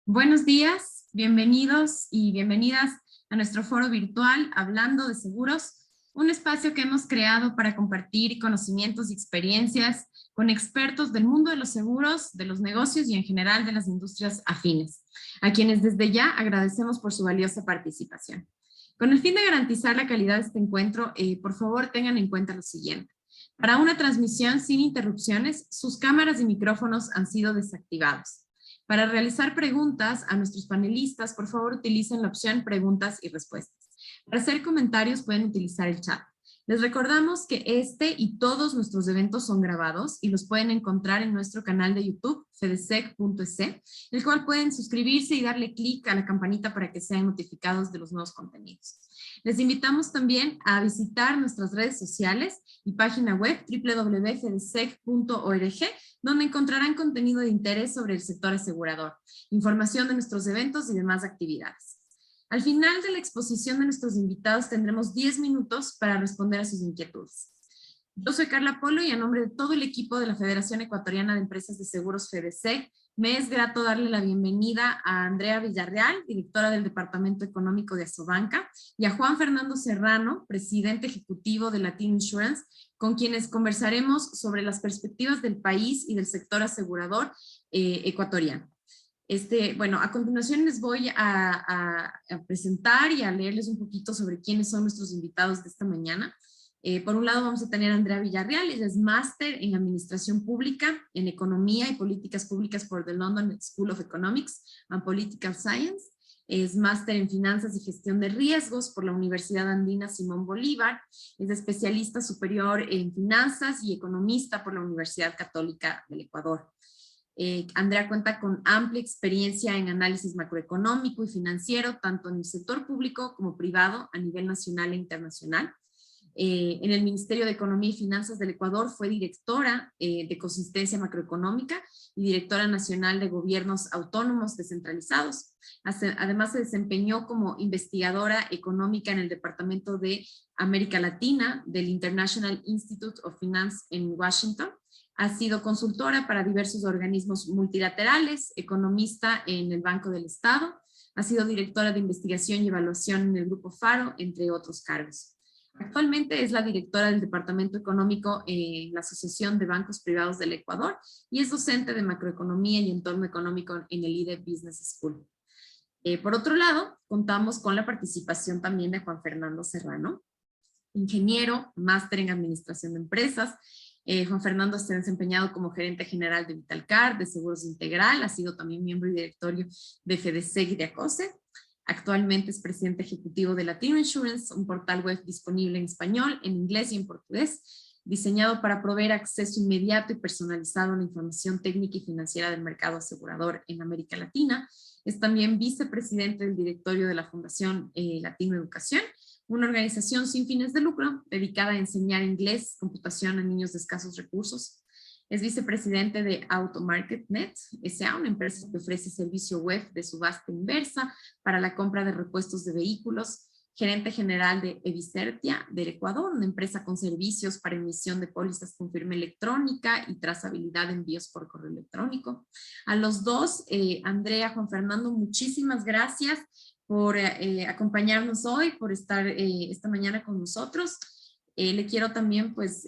Buenos días, bienvenidos y bienvenidas a nuestro foro virtual Hablando de Seguros, un espacio que hemos creado para compartir conocimientos y experiencias con expertos del mundo de los seguros, de los negocios y en general de las industrias afines, a quienes desde ya agradecemos por su valiosa participación. Con el fin de garantizar la calidad de este encuentro, por favor tengan en cuenta lo siguiente. Para una transmisión sin interrupciones, sus cámaras y micrófonos han sido desactivados. Para realizar preguntas a nuestros panelistas, por favor utilicen la opción preguntas y respuestas. Para hacer comentarios pueden utilizar el chat. Les recordamos que este y todos nuestros eventos son grabados y los pueden encontrar en nuestro canal de YouTube, fedesec.es, el cual pueden suscribirse y darle clic a la campanita para que sean notificados de los nuevos contenidos. Les invitamos también a visitar nuestras redes sociales y página web www.fedesec.org, donde encontrarán contenido de interés sobre el sector asegurador, información de nuestros eventos y demás actividades. Al final de la exposición de nuestros invitados tendremos 10 minutos para responder a sus inquietudes. Yo soy Carla Polo y a nombre de todo el equipo de la Federación Ecuatoriana de Empresas de Seguros FEDESEC, me es grato darle la bienvenida a Andrea Villarreal, directora del Departamento Económico de Asobanca, y a Juan Fernando Serrano, presidente ejecutivo de Latin Insurance, con quienes conversaremos sobre las perspectivas del país y del sector asegurador ecuatoriano. Bueno, a continuación les voy a presentar y a leerles un poquito sobre quiénes son nuestros invitados de esta mañana. Por un lado vamos a tener a Andrea Villarreal, ella es máster en Administración Pública, en Economía y Políticas Públicas por the London School of Economics and Political Science. Es máster en Finanzas y Gestión de Riesgos por la Universidad Andina Simón Bolívar. Es especialista superior en Finanzas y economista por la Universidad Católica del Ecuador. Andrea cuenta con amplia experiencia en análisis macroeconómico y financiero, tanto en el sector público como privado a nivel nacional e internacional. En el Ministerio de Economía y Finanzas del Ecuador fue directora de Consistencia Macroeconómica y directora nacional de Gobiernos Autónomos Descentralizados. Además se desempeñó como investigadora económica en el Departamento de América Latina del International Institute of Finance en Washington. Ha sido consultora para diversos organismos multilaterales, economista en el Banco del Estado, ha sido directora de investigación y evaluación en el Grupo Faro, entre otros cargos. Actualmente es la directora del Departamento Económico en la Asociación de Bancos Privados del Ecuador y es docente de macroeconomía y entorno económico en el IDE Business School. Por otro lado, contamos con la participación también de Juan Fernando Serrano, ingeniero, máster en Administración de Empresas. Juan Fernando se ha desempeñado como gerente general de Vitalcar, de Seguros Integral, ha sido también miembro y directorio de FEDESEC y de ACOSE. Actualmente es presidente ejecutivo de Latin Insurance, un portal web disponible en español, en inglés y en portugués, diseñado para proveer acceso inmediato y personalizado a la información técnica y financiera del mercado asegurador en América Latina. Es también vicepresidente del directorio de la Fundación Latino Educación, una organización sin fines de lucro dedicada a enseñar inglés, computación a niños de escasos recursos. Es vicepresidente de AutoMarketNet S.A., una empresa que ofrece servicio web de subasta inversa para la compra de repuestos de vehículos. Gerente general de Evicertia del Ecuador, una empresa con servicios para emisión de pólizas con firma electrónica y trazabilidad de envíos por correo electrónico. A los dos, Andrea, Juan Fernando, muchísimas gracias por acompañarnos hoy, por estar esta mañana con nosotros. Le quiero también pues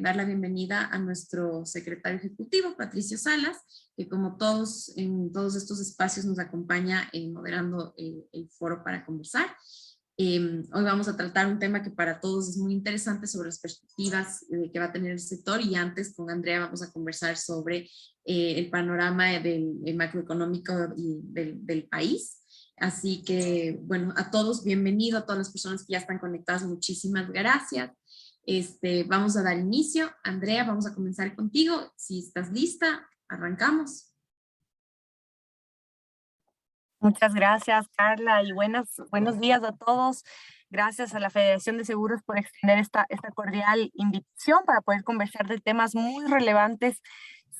dar la bienvenida a nuestro secretario ejecutivo, Patricio Salas, que como todos en todos estos espacios nos acompaña moderando el foro para conversar. Hoy vamos a tratar un tema que para todos es muy interesante sobre las perspectivas que va a tener el sector, y antes con Andrea vamos a conversar sobre el panorama del macroeconómico y del país. Así que, bueno, a todos, bienvenido, a todas las personas que ya están conectadas, muchísimas gracias. Vamos a dar inicio. Andrea, vamos a comenzar contigo. Si estás lista, arrancamos. Muchas gracias, Carla, y buenos días a todos. Gracias a la Federación de Seguros por extender esta cordial invitación para poder conversar de temas muy relevantes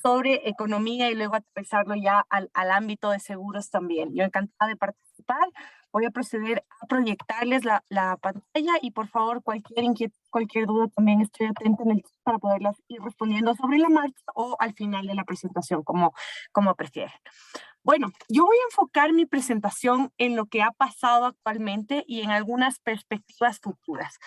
sobre economía y luego aterrizarlo ya al ámbito de seguros también. Yo encantada de participar. Voy a proceder a proyectarles la pantalla y por favor cualquier inquietud, cualquier duda también estoy atenta en el chat para poderlas ir respondiendo sobre la marcha o al final de la presentación, como prefieren. Bueno, yo voy a enfocar mi presentación en lo que ha pasado actualmente y en algunas perspectivas futuras.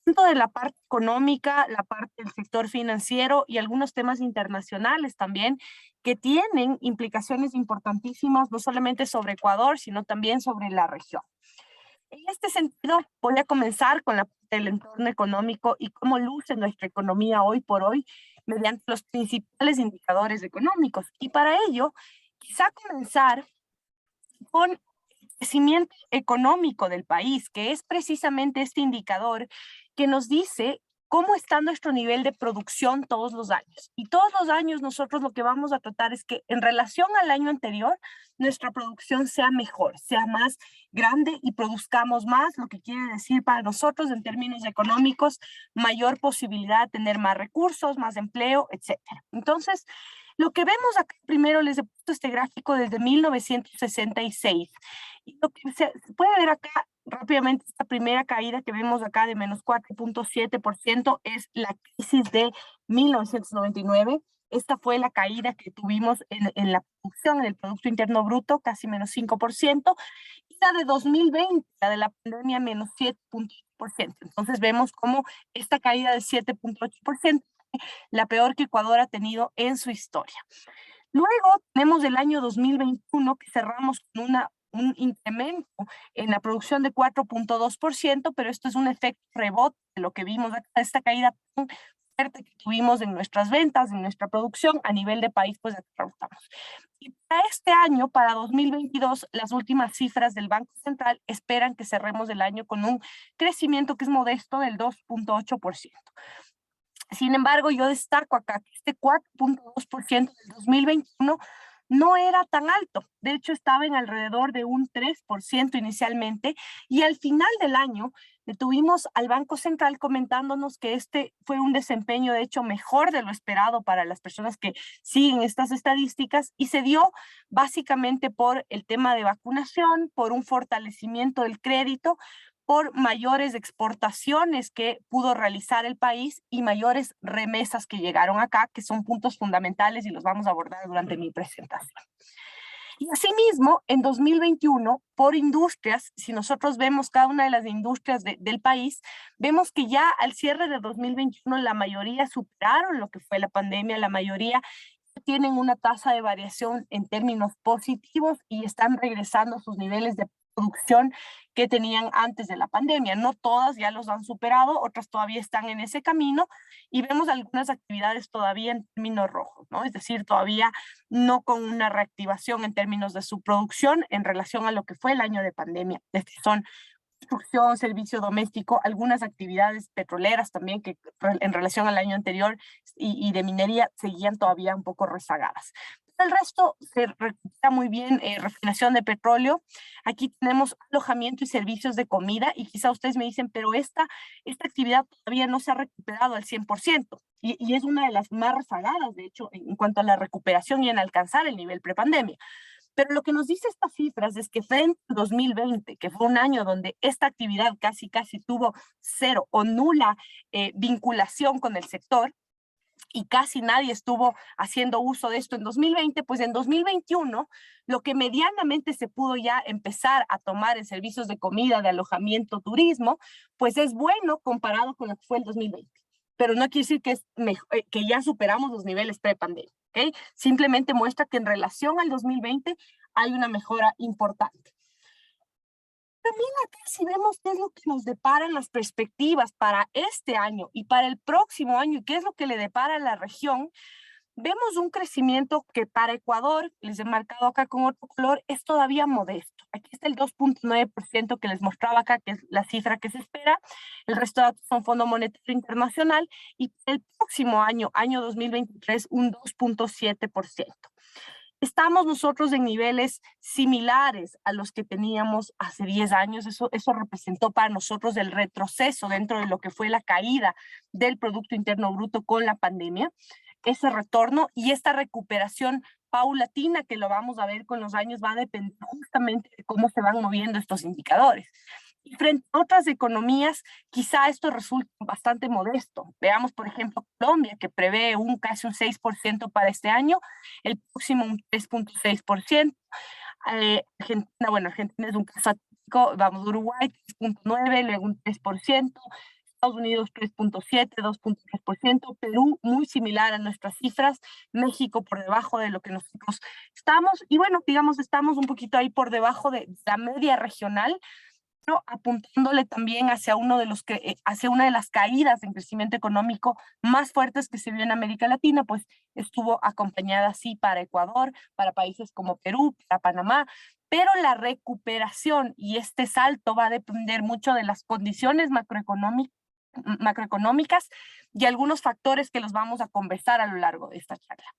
Tanto de la parte económica, la parte del sector financiero y algunos temas internacionales también que tienen implicaciones importantísimas, no solamente sobre Ecuador, sino también sobre la región. En este sentido, voy a comenzar con la parte del entorno económico y cómo luce nuestra economía hoy por hoy mediante los principales indicadores económicos. Y para ello, quizá comenzar con el crecimiento económico del país, que es precisamente este indicador que nos dice cómo está nuestro nivel de producción todos los años. Y todos los años nosotros lo que vamos a tratar es que en relación al año anterior, nuestra producción sea mejor, sea más grande y produzcamos más, lo que quiere decir para nosotros en términos económicos, mayor posibilidad de tener más recursos, más empleo, etcétera. Entonces, lo que vemos acá, primero les he puesto este gráfico desde 1966. Y lo que se puede ver acá rápidamente, esta primera caída que vemos acá de menos 4.7% es la crisis de 1999. Esta fue la caída que tuvimos en la producción, en el Producto Interno Bruto, casi menos 5%. Y la de 2020, la de la pandemia, menos 7.8%. Entonces vemos cómo esta caída de 7.8% la peor que Ecuador ha tenido en su historia. Luego tenemos el año 2021 que cerramos con un incremento en la producción de 4.2%, pero esto es un efecto rebote de lo que vimos, esta caída tan fuerte que tuvimos en nuestras ventas, en nuestra producción, a nivel de país, pues estamos. Y para este año, para 2022, las últimas cifras del Banco Central esperan que cerremos el año con un crecimiento que es modesto del 2.8%. Sin embargo, yo destaco acá que este 4.2% del 2021 no era tan alto. De hecho, estaba en alrededor de un 3% inicialmente y al final del año tuvimos al Banco Central comentándonos que este fue un desempeño, de hecho, mejor de lo esperado para las personas que siguen estas estadísticas y se dio básicamente por el tema de vacunación, por un fortalecimiento del crédito, por mayores exportaciones que pudo realizar el país y mayores remesas que llegaron acá, que son puntos fundamentales y los vamos a abordar durante mi presentación. Y asimismo, en 2021, por industrias, si nosotros vemos cada una de las industrias del país, vemos que ya al cierre de 2021 la mayoría superaron lo que fue la pandemia, la mayoría tienen una tasa de variación en términos positivos y están regresando a sus niveles de producción que tenían antes de la pandemia. No todas ya los han superado, otras todavía están en ese camino y vemos algunas actividades todavía en términos rojos, ¿no? Es decir, todavía no con una reactivación en términos de su producción en relación a lo que fue el año de pandemia. Es decir, son construcción, servicio doméstico, algunas actividades petroleras también que en relación al año anterior y de minería seguían todavía un poco rezagadas. El resto se recupera muy bien, refinación de petróleo. Aquí tenemos alojamiento y servicios de comida y quizá ustedes me dicen, pero esta actividad todavía no se ha recuperado al 100%. Y es una de las más rezagadas, de hecho, en cuanto a la recuperación y en alcanzar el nivel prepandemia. Pero lo que nos dice estas cifras es que frente al 2020, que fue un año donde esta actividad casi tuvo cero o nula vinculación con el sector, y casi nadie estuvo haciendo uso de esto en 2020, pues en 2021 lo que medianamente se pudo ya empezar a tomar en servicios de comida, de alojamiento, turismo, pues es bueno comparado con lo que fue el 2020. Pero no quiere decir que, que ya superamos los niveles prepandemia, ¿ok? Simplemente muestra que en relación al 2020 hay una mejora importante. También acá si vemos qué es lo que nos deparan las perspectivas para este año y para el próximo año y qué es lo que le depara a la región, vemos un crecimiento que para Ecuador, les he marcado acá con otro color, es todavía modesto. Aquí está el 2.9% que les mostraba acá, que es la cifra que se espera. El resto de datos son Fondo Monetario Internacional y el próximo año, año 2023, un 2.7%. Estamos nosotros en niveles similares a los que teníamos hace 10 años. Eso representó para nosotros el retroceso dentro de lo que fue la caída del Producto Interno Bruto con la pandemia. Ese retorno y esta recuperación paulatina que lo vamos a ver con los años va a depender justamente de cómo se van moviendo estos indicadores. Y frente a otras economías, quizá esto resulte bastante modesto. Veamos, por ejemplo, Colombia, que prevé casi un 6% para este año, el próximo un 3,6%. Argentina, bueno, Argentina es un caso atípico, vamos, Uruguay 3,9%, luego un 3%, Estados Unidos 3,7%, 2,3%, Perú muy similar a nuestras cifras, México por debajo de lo que nosotros estamos, y bueno, digamos, estamos un poquito ahí por debajo de la media regional, pero apuntándole también hacia hacia una de las caídas en crecimiento económico más fuertes que se vio en América Latina, pues estuvo acompañada así para Ecuador, para países como Perú, para Panamá, pero la recuperación y este salto va a depender mucho de las condiciones macroeconómicas y algunos factores que los vamos a conversar a lo largo de esta charla.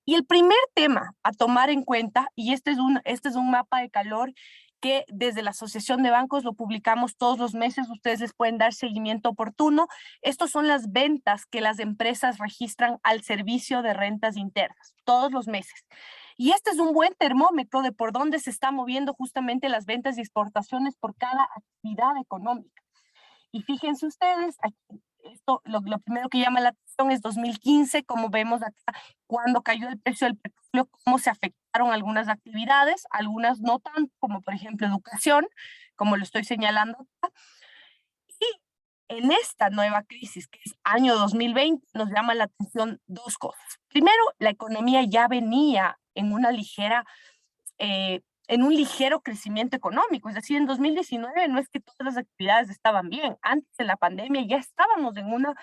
Y el primer tema a tomar en cuenta, y este es un mapa de calor que desde la Asociación de Bancos lo publicamos todos los meses, ustedes les pueden dar seguimiento oportuno. Estos son las ventas que las empresas registran al servicio de rentas internas, todos los meses. Y este es un buen termómetro de por dónde se están moviendo justamente las ventas y exportaciones por cada actividad económica. Y fíjense ustedes, aquí, lo primero que llama la atención es 2015, como vemos acá, cuando cayó el precio del petróleo, cómo se afectaron algunas actividades, algunas no tanto, como por ejemplo educación, como lo estoy señalando acá. Y en esta nueva crisis, que es año 2020, nos llama la atención dos cosas. Primero, la economía ya venía en en un ligero crecimiento económico, es decir, en 2019 no es que todas las actividades estaban bien, antes de la pandemia ya estábamos en una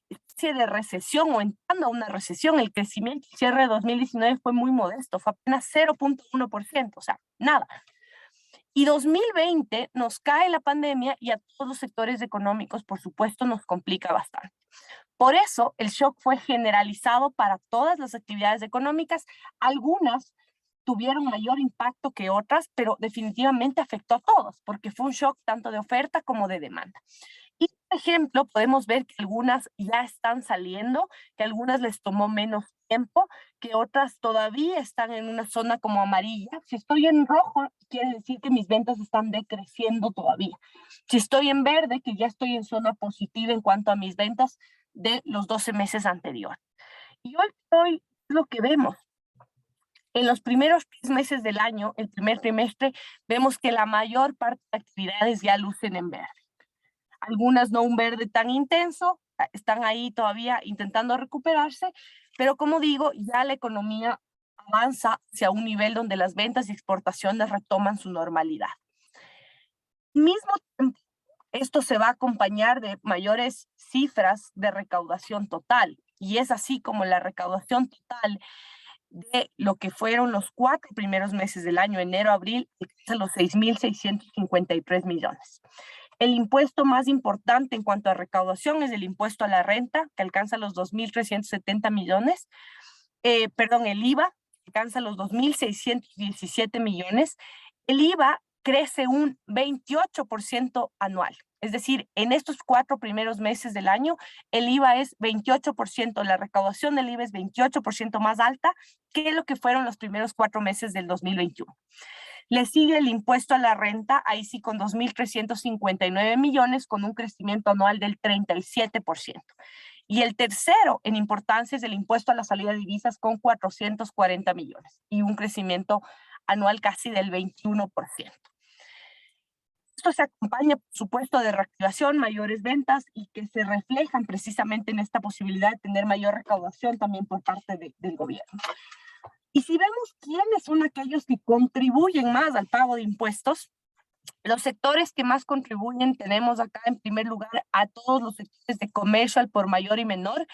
especie de recesión o entrando a una recesión, el crecimiento al cierre de 2019 fue muy modesto, fue apenas 0,1%, o sea, nada. Y 2020 nos cae la pandemia y a todos los sectores económicos, por supuesto, nos complica bastante. Por eso, el shock fue generalizado para todas las actividades económicas, algunas tuvieron mayor impacto que otras, pero definitivamente afectó a todos, porque fue un shock tanto de oferta como de demanda. Y, por ejemplo, podemos ver que algunas ya están saliendo, que a algunas les tomó menos tiempo, que otras todavía están en una zona como amarilla. Si estoy en rojo, quiere decir que mis ventas están decreciendo todavía. Si estoy en verde, que ya estoy en zona positiva en cuanto a mis ventas de los 12 meses anteriores. Y hoy lo que vemos. En los primeros 3 meses del año, el primer trimestre, vemos que la mayor parte de actividades ya lucen en verde. Algunas no un verde tan intenso, están ahí todavía intentando recuperarse, pero como digo, ya la economía avanza hacia un nivel donde las ventas y exportaciones retoman su normalidad. Al mismo tiempo, esto se va a acompañar de mayores cifras de recaudación total, y es así como la recaudación total de lo que fueron los 4 primeros meses del año, enero a abril, alcanza los 6.653 millones. El impuesto más importante en cuanto a recaudación es el impuesto a la renta, que alcanza los 2.370 millones. El IVA alcanza los 2.617 millones. El IVA crece un 28% anual. Es decir, en estos 4 primeros meses del año, el IVA es 28%, la recaudación del IVA es 28% más alta que lo que fueron los primeros 4 meses del 2021. Le sigue el impuesto a la renta, ahí sí con 2.359 millones, con un crecimiento anual del 37%. Y el tercero en importancia es el impuesto a la salida de divisas con 440 millones y un crecimiento anual casi del 21%. Esto se acompaña, por supuesto, de reactivación, mayores ventas y que se reflejan precisamente en esta posibilidad de tener mayor recaudación también por parte del gobierno. Y si vemos quiénes son aquellos que contribuyen más al pago de impuestos, los sectores que más contribuyen tenemos acá en primer lugar a todos los sectores de comercio al por mayor y menor,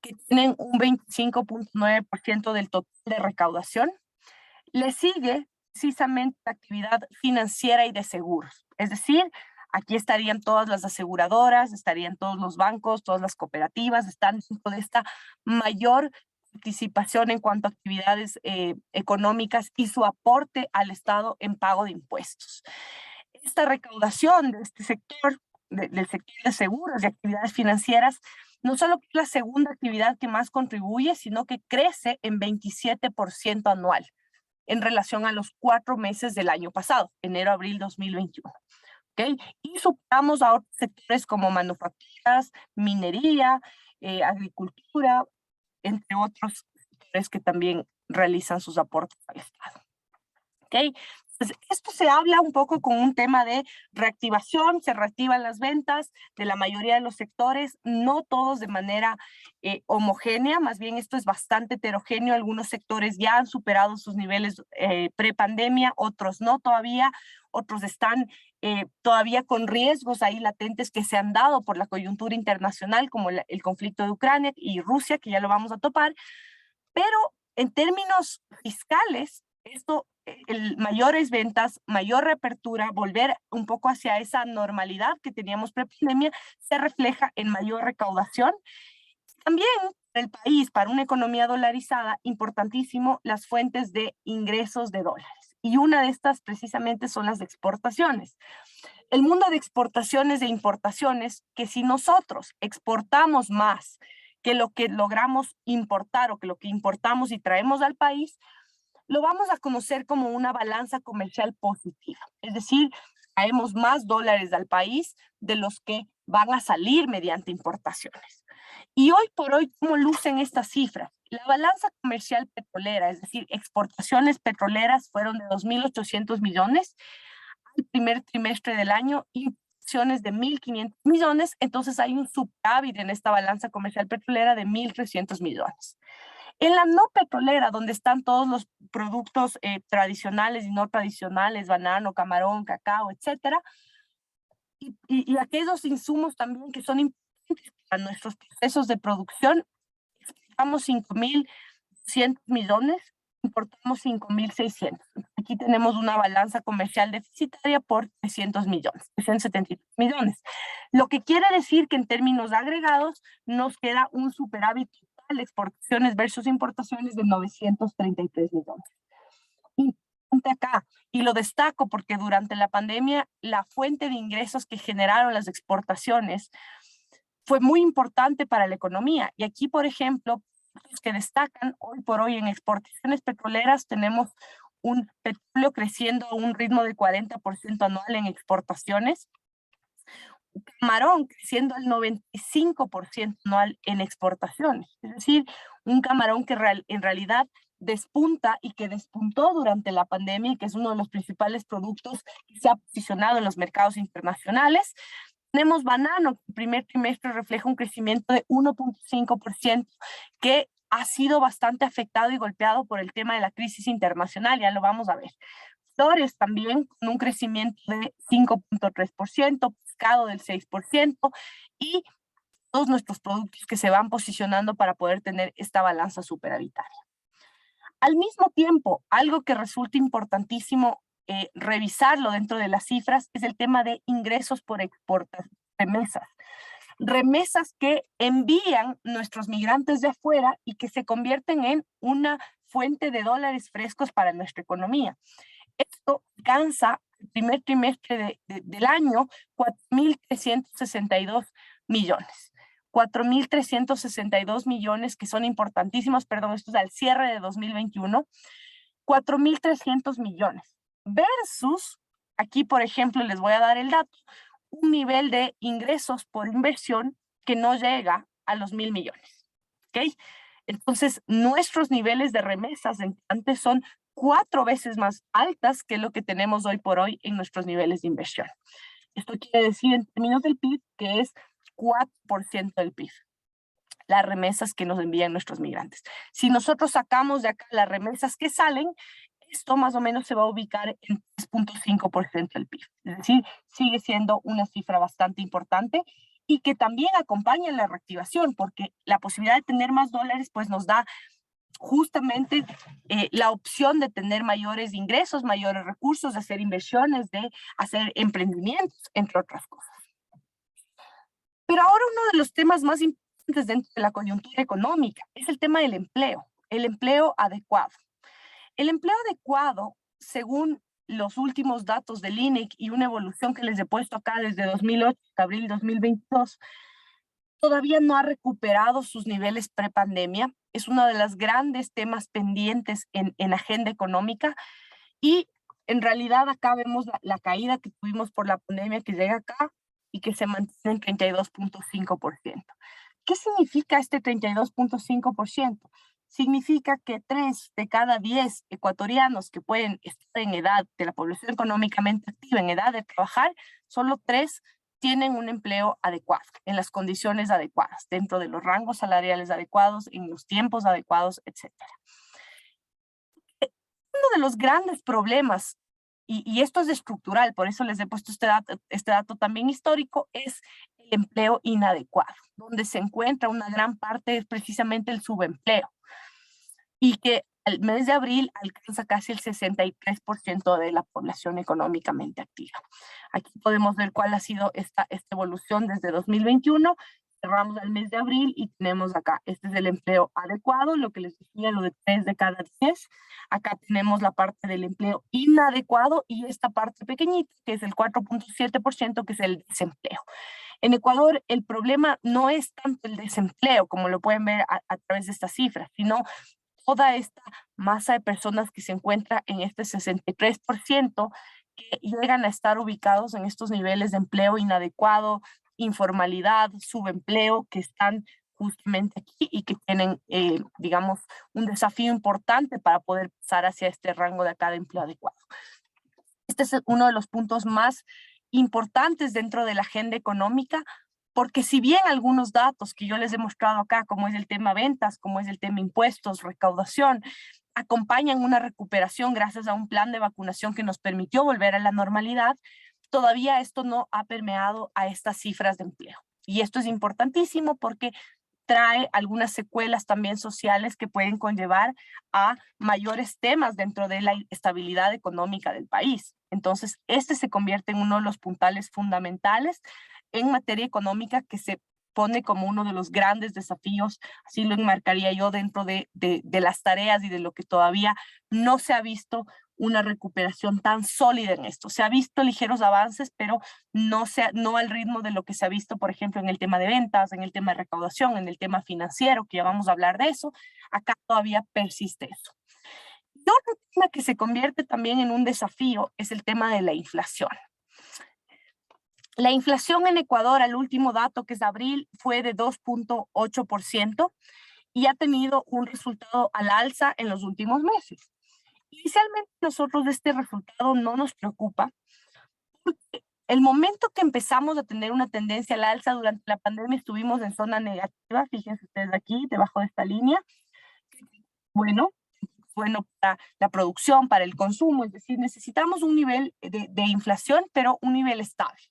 que tienen un 25,9% del total de recaudación. Le sigue precisamente la actividad financiera y de seguros. Es decir, aquí estarían todas las aseguradoras, estarían todos los bancos, todas las cooperativas, están dentro de esta mayor participación en cuanto a actividades económicas y su aporte al Estado en pago de impuestos. Esta recaudación de este sector, del sector de seguros y actividades financieras, no solo es la segunda actividad que más contribuye, sino que crece en 27% anual en relación a los 4 meses del año pasado, enero-abril 2021. ¿ok? Y superamos a otros sectores como manufacturas, minería, agricultura, entre otros sectores que también realizan sus aportes al Estado. ¿Ok? Entonces, esto se habla un poco con un tema de reactivación, se reactivan las ventas de la mayoría de los sectores, no todos de manera homogénea, más bien esto es bastante heterogéneo, algunos sectores ya han superado sus niveles prepandemia, otros no todavía, otros están todavía con riesgos ahí latentes que se han dado por la coyuntura internacional, como el conflicto de Ucrania y Rusia, que ya lo vamos a topar, pero en términos fiscales, esto, mayores ventas, mayor reapertura, volver un poco hacia esa normalidad que teníamos pre-pandemia, se refleja en mayor recaudación. También el país, para una economía dolarizada, importantísimo las fuentes de ingresos de dólares. Y una de estas precisamente son las exportaciones. El mundo de exportaciones e importaciones, que si nosotros exportamos más que lo que logramos importar o que lo que importamos y traemos al país, lo vamos a conocer como una balanza comercial positiva. Es decir, traemos más dólares al país de los que van a salir mediante importaciones. Y hoy por hoy, ¿cómo lucen estas cifras? La balanza comercial petrolera, es decir, exportaciones petroleras fueron de 2.800 millones al primer trimestre del año, importaciones de 1.500 millones, entonces hay un superávit en esta balanza comercial petrolera de 1.300 millones. En la no petrolera, donde están todos los productos tradicionales y no tradicionales, banano, camarón, cacao, etcétera, y aquellos insumos también que son importantes para nuestros procesos de producción, exportamos 5.100 millones, importamos 5.600. Aquí tenemos una balanza comercial deficitaria por 300 millones, 373 millones. Lo que quiere decir que en términos agregados nos queda un superávit total de exportaciones versus importaciones de 933 millones. Importante acá, y lo destaco porque durante la pandemia la fuente de ingresos que generaron las exportaciones fue muy importante para la economía. Y aquí, por ejemplo, los que destacan hoy por hoy en exportaciones petroleras, tenemos un petróleo creciendo a un ritmo de 40% anual en exportaciones, un camarón creciendo al 95% anual en exportaciones. Es decir, un camarón que en realidad despunta y que despuntó durante la pandemia y que es uno de los principales productos que se ha posicionado en los mercados internacionales. Tenemos banano, que el primer trimestre refleja un crecimiento de 1.5%, que ha sido bastante afectado y golpeado por el tema de la crisis internacional, ya lo vamos a ver. Flores también con un crecimiento de 5.3%, pescado del 6% y todos nuestros productos que se van posicionando para poder tener esta balanza superavitaria. Al mismo tiempo, algo que resulta importantísimo revisarlo dentro de las cifras es el tema de ingresos por remesas. Remesas que envían nuestros migrantes de afuera y que se convierten en una fuente de dólares frescos para nuestra economía. Esto alcanza el primer trimestre del año 4.362 millones. 4.362 millones que son importantísimos, perdón, esto es al cierre de 2021, 4.300 millones versus, aquí por ejemplo les voy a dar el dato, un nivel de ingresos por inversión que no llega a los 1.000 millones, ¿ok? Entonces, nuestros niveles de remesas antes son 4 veces más altas que lo que tenemos hoy por hoy en nuestros niveles de inversión. Esto quiere decir en términos del PIB que es 4% del PIB, las remesas que nos envían nuestros migrantes. Si nosotros sacamos de acá las remesas que salen, esto más o menos se va a ubicar en 3.5% del PIB. Es decir, sigue siendo una cifra bastante importante y que también acompaña la reactivación, porque la posibilidad de tener más dólares pues nos da justamente la opción de tener mayores ingresos, mayores recursos, de hacer inversiones, de hacer emprendimientos, entre otras cosas. Pero ahora uno de los temas más importantes dentro de la coyuntura económica es el tema del empleo, el empleo adecuado. El empleo adecuado, según los últimos datos del INEC y una evolución que les he puesto acá desde 2008 hasta abril 2022, todavía no ha recuperado sus niveles prepandemia. Es uno de los grandes temas pendientes en agenda económica y en realidad acá vemos la caída que tuvimos por la pandemia que llega acá y que se mantiene en 32.5%. ¿Qué significa este 32.5%? Significa que 3 de cada 10 ecuatorianos que pueden estar en edad de la población económicamente activa, en edad de trabajar, solo 3 tienen un empleo adecuado, en las condiciones adecuadas, dentro de los rangos salariales adecuados, en los tiempos adecuados, etc. Uno de los grandes problemas, y esto es estructural, por eso les he puesto este dato también histórico, es el empleo inadecuado, donde se encuentra una gran parte es precisamente el subempleo, y que al mes de abril alcanza casi el 63% de la población económicamente activa. Aquí podemos ver cuál ha sido esta evolución desde 2021. Cerramos el mes de abril y tenemos acá, este es el empleo adecuado, lo que les decía, lo de 3 de cada 10. Acá tenemos la parte del empleo inadecuado y esta parte pequeñita, que es el 4.7%, que es el desempleo. En Ecuador, el problema no es tanto el desempleo, como lo pueden ver a través de estas cifras, sino toda esta masa de personas que se encuentra en este 63% que llegan a estar ubicados en estos niveles de empleo inadecuado, informalidad, subempleo, que están justamente aquí y que tienen, digamos, un desafío importante para poder pasar hacia este rango de acá de empleo adecuado. Este es uno de los puntos más importantes dentro de la agenda económica, porque si bien algunos datos que yo les he mostrado acá, como es el tema ventas, como es el tema impuestos, recaudación, acompañan una recuperación gracias a un plan de vacunación que nos permitió volver a la normalidad, todavía esto no ha permeado a estas cifras de empleo. Y esto es importantísimo porque trae algunas secuelas también sociales que pueden conllevar a mayores temas dentro de la estabilidad económica del país. Entonces, este se convierte en uno de los puntales fundamentales en materia económica que se pone como uno de los grandes desafíos, así lo enmarcaría yo dentro de las tareas y de lo que todavía no se ha visto una recuperación tan sólida en esto. Se ha visto ligeros avances, pero no al ritmo de lo que se ha visto, por ejemplo, en el tema de ventas, en el tema de recaudación, en el tema financiero, que ya vamos a hablar de eso. Acá todavía persiste eso. Y otro tema que se convierte también en un desafío es el tema de la inflación. La inflación en Ecuador, al último dato que es de abril, fue de 2.8% y ha tenido un resultado al alza en los últimos meses. Inicialmente nosotros este resultado no nos preocupa porque el momento que empezamos a tener una tendencia al alza durante la pandemia estuvimos en zona negativa, fíjense ustedes aquí, debajo de esta línea. Bueno para la producción, para el consumo, es decir, necesitamos un nivel de inflación, pero un nivel estable.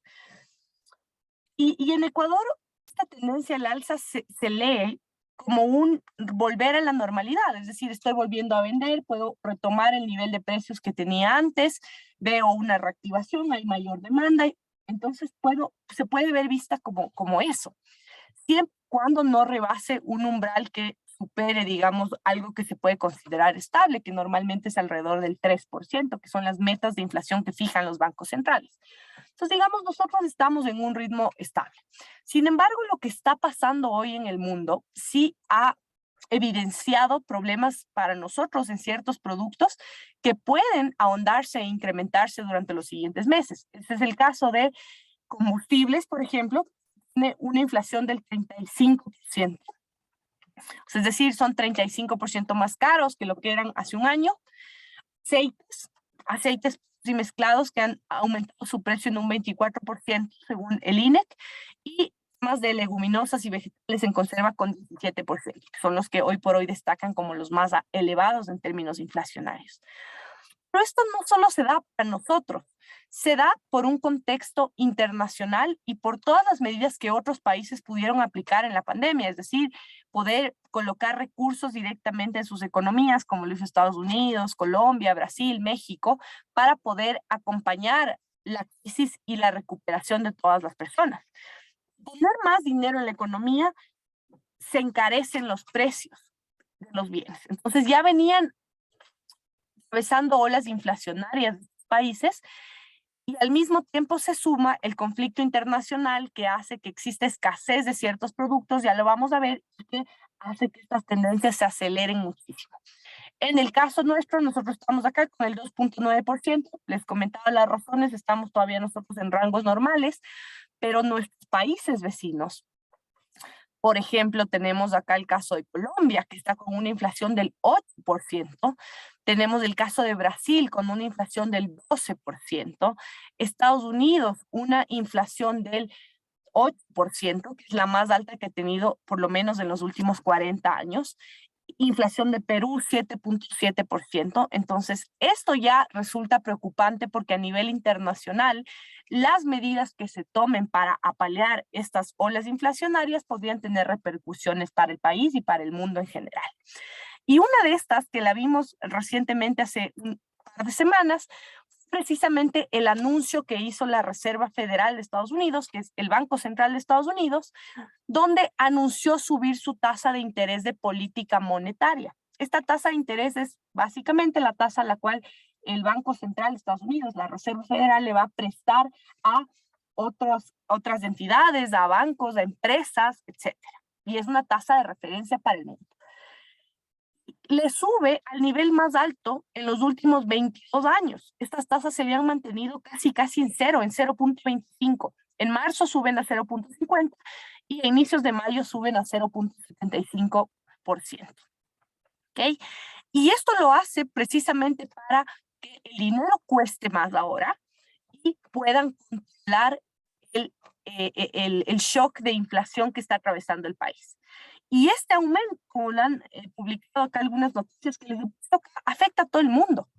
Y en Ecuador esta tendencia al alza se lee como un volver a la normalidad, es decir, estoy volviendo a vender, puedo retomar el nivel de precios que tenía antes, veo una reactivación, hay mayor demanda, entonces se puede ver vista como eso, siempre y cuando no rebase un umbral que supere, digamos, algo que se puede considerar estable, que normalmente es alrededor del 3%, que son las metas de inflación que fijan los bancos centrales. Entonces, digamos, nosotros estamos en un ritmo estable. Sin embargo, lo que está pasando hoy en el mundo sí ha evidenciado problemas para nosotros en ciertos productos que pueden ahondarse e incrementarse durante los siguientes meses. Ese es el caso de combustibles, por ejemplo, tiene una inflación del 35%. Es decir, son 35% más caros que lo que eran hace un año. Aceites y mezclados que han aumentado su precio en un 24% según el INEC, y más de leguminosas y vegetales en conserva con 17%, que son los que hoy por hoy destacan como los más elevados en términos inflacionarios. Pero esto no solo se da para nosotros, se da por un contexto internacional y por todas las medidas que otros países pudieron aplicar en la pandemia, es decir, poder colocar recursos directamente en sus economías, como lo hizo Estados Unidos, Colombia, Brasil, México, para poder acompañar la crisis y la recuperación de todas las personas. Poner más dinero en la economía, se encarecen los precios de los bienes. Entonces ya venían atravesando olas inflacionarias de los países y al mismo tiempo se suma el conflicto internacional que hace que exista escasez de ciertos productos, ya lo vamos a ver, y que hace que estas tendencias se aceleren muchísimo. En el caso nuestro, nosotros estamos acá con el 2.9%. Les comentaba las razones, estamos todavía nosotros en rangos normales, pero nuestros países vecinos, por ejemplo, tenemos acá el caso de Colombia, que está con una inflación del 8%. Tenemos el caso de Brasil con una inflación del 12%. Estados Unidos, una inflación del 8%, que es la más alta que ha tenido por lo menos en los últimos 40 años. Inflación de Perú, 7.7%. Entonces, esto ya resulta preocupante porque a nivel internacional, las medidas que se tomen para apalear estas olas inflacionarias podrían tener repercusiones para el país y para el mundo en general. Y una de estas, que la vimos recientemente hace un par de semanas, precisamente el anuncio que hizo la Reserva Federal de Estados Unidos, que es el Banco Central de Estados Unidos, donde anunció subir su tasa de interés de política monetaria. Esta tasa de interés es básicamente la tasa a la cual el Banco Central de Estados Unidos, la Reserva Federal, le va a prestar a otras entidades, a bancos, a empresas, etcétera. Y es una tasa de referencia para el mundo. Le sube al nivel más alto en los últimos 22 años. Estas tasas se habían mantenido casi en cero, en 0.25. En marzo suben a 0.50 y a inicios de mayo suben a 0.75%. ¿Okay? Y esto lo hace precisamente para que el dinero cueste más ahora y puedan controlar el shock de inflación que está atravesando el país. Y este aumento, como lo han publicado acá algunas noticias, que les afecta a todo el mundo.